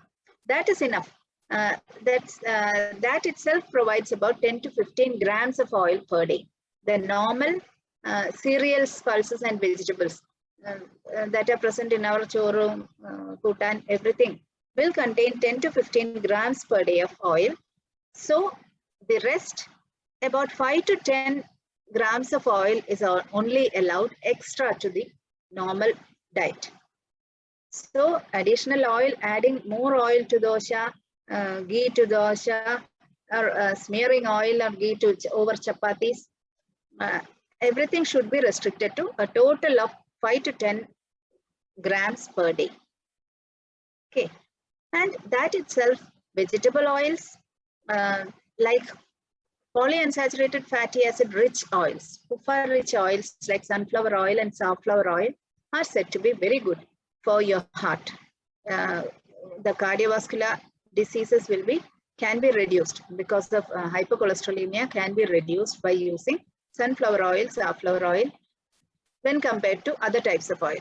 That is enough. That itself provides about 10 to 15 grams of oil per day. The normal cereals, pulses, and vegetables that are present in our chorum, kutan, everything will contain 10 to 15 grams per day of oil. So the rest, about 5 to 10 grams of oil is only allowed extra to the normal diet. So additional oil, adding more oil to dosha, ghee to dosha, or smearing oil or ghee to over chapatis, everything should be restricted to a total of 5 to 10 grams per day. Okay, and that itself, vegetable oils like polyunsaturated fatty acid rich oils, PUFA rich oils like sunflower oil and safflower oil are said to be very good for your heart. The cardiovascular diseases can be reduced because of hypercholesterolemia, can be reduced by using sunflower oil, safflower oil when compared to other types of oil.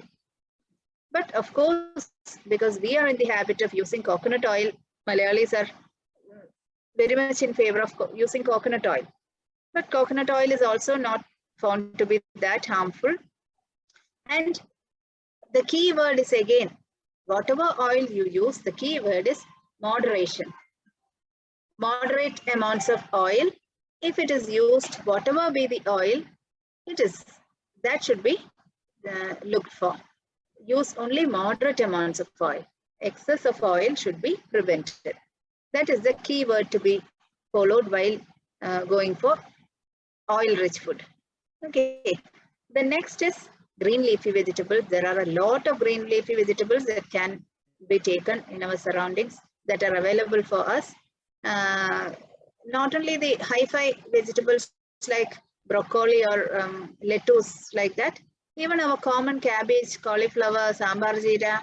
But of course, because we are in the habit of using coconut oil, Malayalis are very much in favor of using coconut oil. But coconut oil is also not found to be that harmful. And the key word is again, whatever oil you use, the key word is moderation. Moderate amounts of oil. If it is used, whatever be the oil, that should be looked for. Use only moderate amounts of oil. Excess of oil should be prevented. That is the key word to be followed while going for oil-rich food. Okay. The next is green leafy vegetables. There are a lot of green leafy vegetables that can be taken in our surroundings that are available for us. Not only the hi-fi vegetables like broccoli or lettuce like that, even our common cabbage, cauliflower, sambar jeera,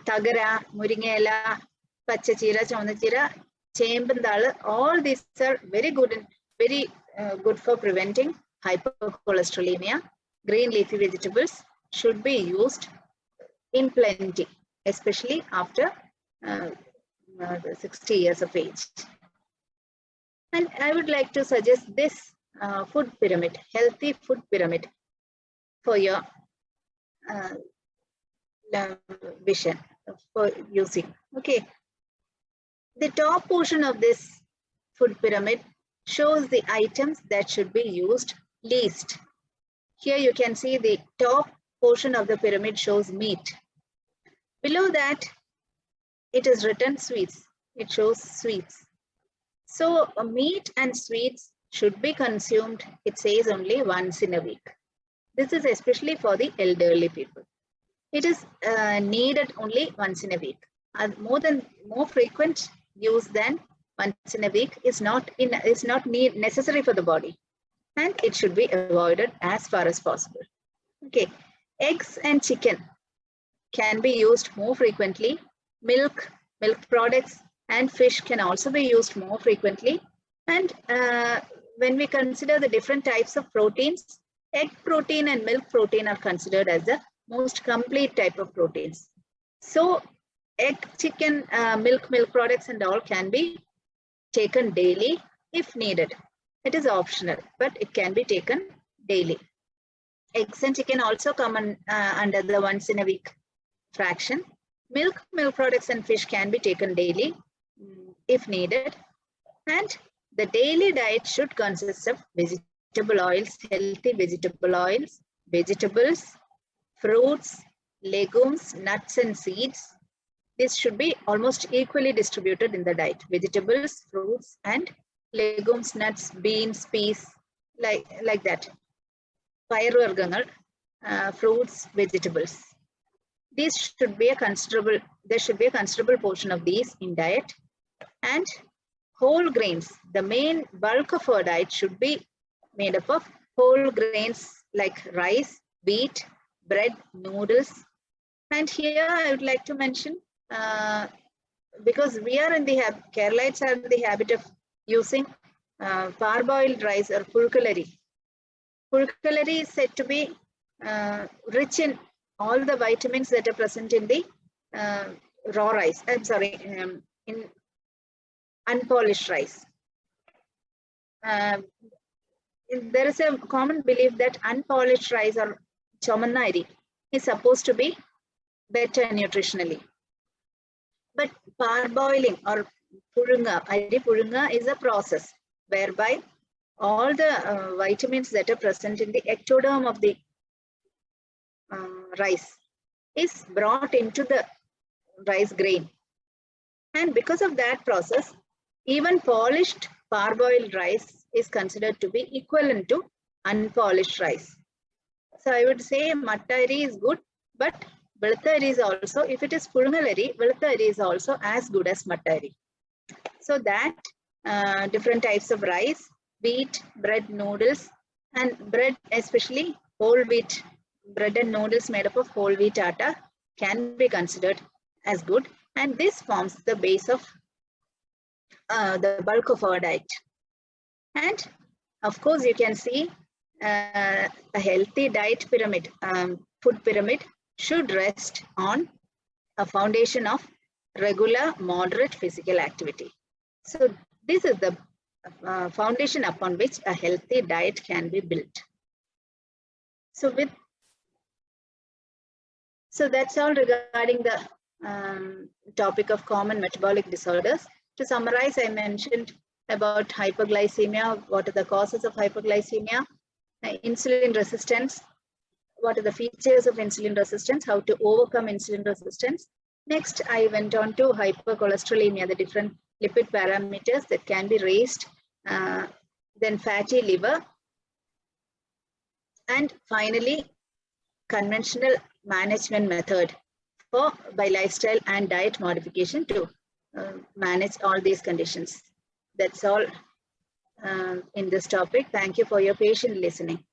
tagara, muringela, pachachira, chonachira, chembandal, all these are very good and very good for preventing hypercholesterolemia. Green leafy vegetables should be used in plenty, especially after 60 years of age. And I would like to suggest this food pyramid, healthy food pyramid for your vision for using. Okay. The top portion of this food pyramid shows the items that should be used least. Here you can see the top portion of the pyramid shows meat. Below that, it is written sweets. It shows sweets. So meat and sweets should be consumed, it says, only once in a week. This is especially for the elderly people. It is needed only once in a week. More frequent use than once in a week is not necessary for the body, and it should be avoided as far as possible. Okay, eggs and chicken can be used more frequently. Milk products and fish can also be used more frequently. And when we consider the different types of proteins, egg protein and milk protein are considered as the most complete type of proteins. So egg, chicken, milk products and all can be taken daily if needed. It is optional, but it can be taken daily. Eggs and chicken also come under the once in a week fraction. Milk products and fish can be taken daily if needed. And the daily diet should consist of vegetable oils, healthy vegetable oils, vegetables, fruits, legumes, nuts and seeds. This should be almost equally distributed in the diet. Vegetables, fruits, and legumes, nuts, beans, peas, like that. Payarvargangal, fruits, vegetables. There should be a considerable portion of these in diet. And whole grains, the main bulk of our diet should be made up of whole grains like rice, wheat, bread, noodles. And here I would like to mention, because we are in the Keralites are in the habit of using parboiled rice or pulkalari. Pulkalari is said to be rich in all the vitamins that are present in the raw rice. I'm sorry, in unpolished rice. there is a common belief that unpolished rice or chomanna iri is supposed to be better nutritionally. But parboiling or iri purunga is a process whereby all the vitamins that are present in the ectoderm of the rice is brought into the rice grain. And because of that process, even polished parboiled rice is considered to be equivalent to unpolished rice. So I would say mattari is good, but veluthari is also, if it is purungalari, veluthari is also as good as mattari. So that different types of rice, wheat, bread, noodles, and bread, especially whole wheat bread and noodles made up of whole wheat atta can be considered as good. And this forms the base of the bulk of our diet. And of course, you can see a healthy diet pyramid, food pyramid should rest on a foundation of regular, moderate physical activity. So this is the foundation upon which a healthy diet can be built. So that's all regarding the topic of common metabolic disorders. To summarize, I mentioned about hyperglycemia, what are the causes of hyperglycemia, insulin resistance, what are the features of insulin resistance, how to overcome insulin resistance. Next, I went on to hypercholesterolemia, the different lipid parameters that can be raised, then fatty liver, and finally, conventional management method by lifestyle and diet modification to manage all these conditions. That's all in this topic. Thank you for your patient listening.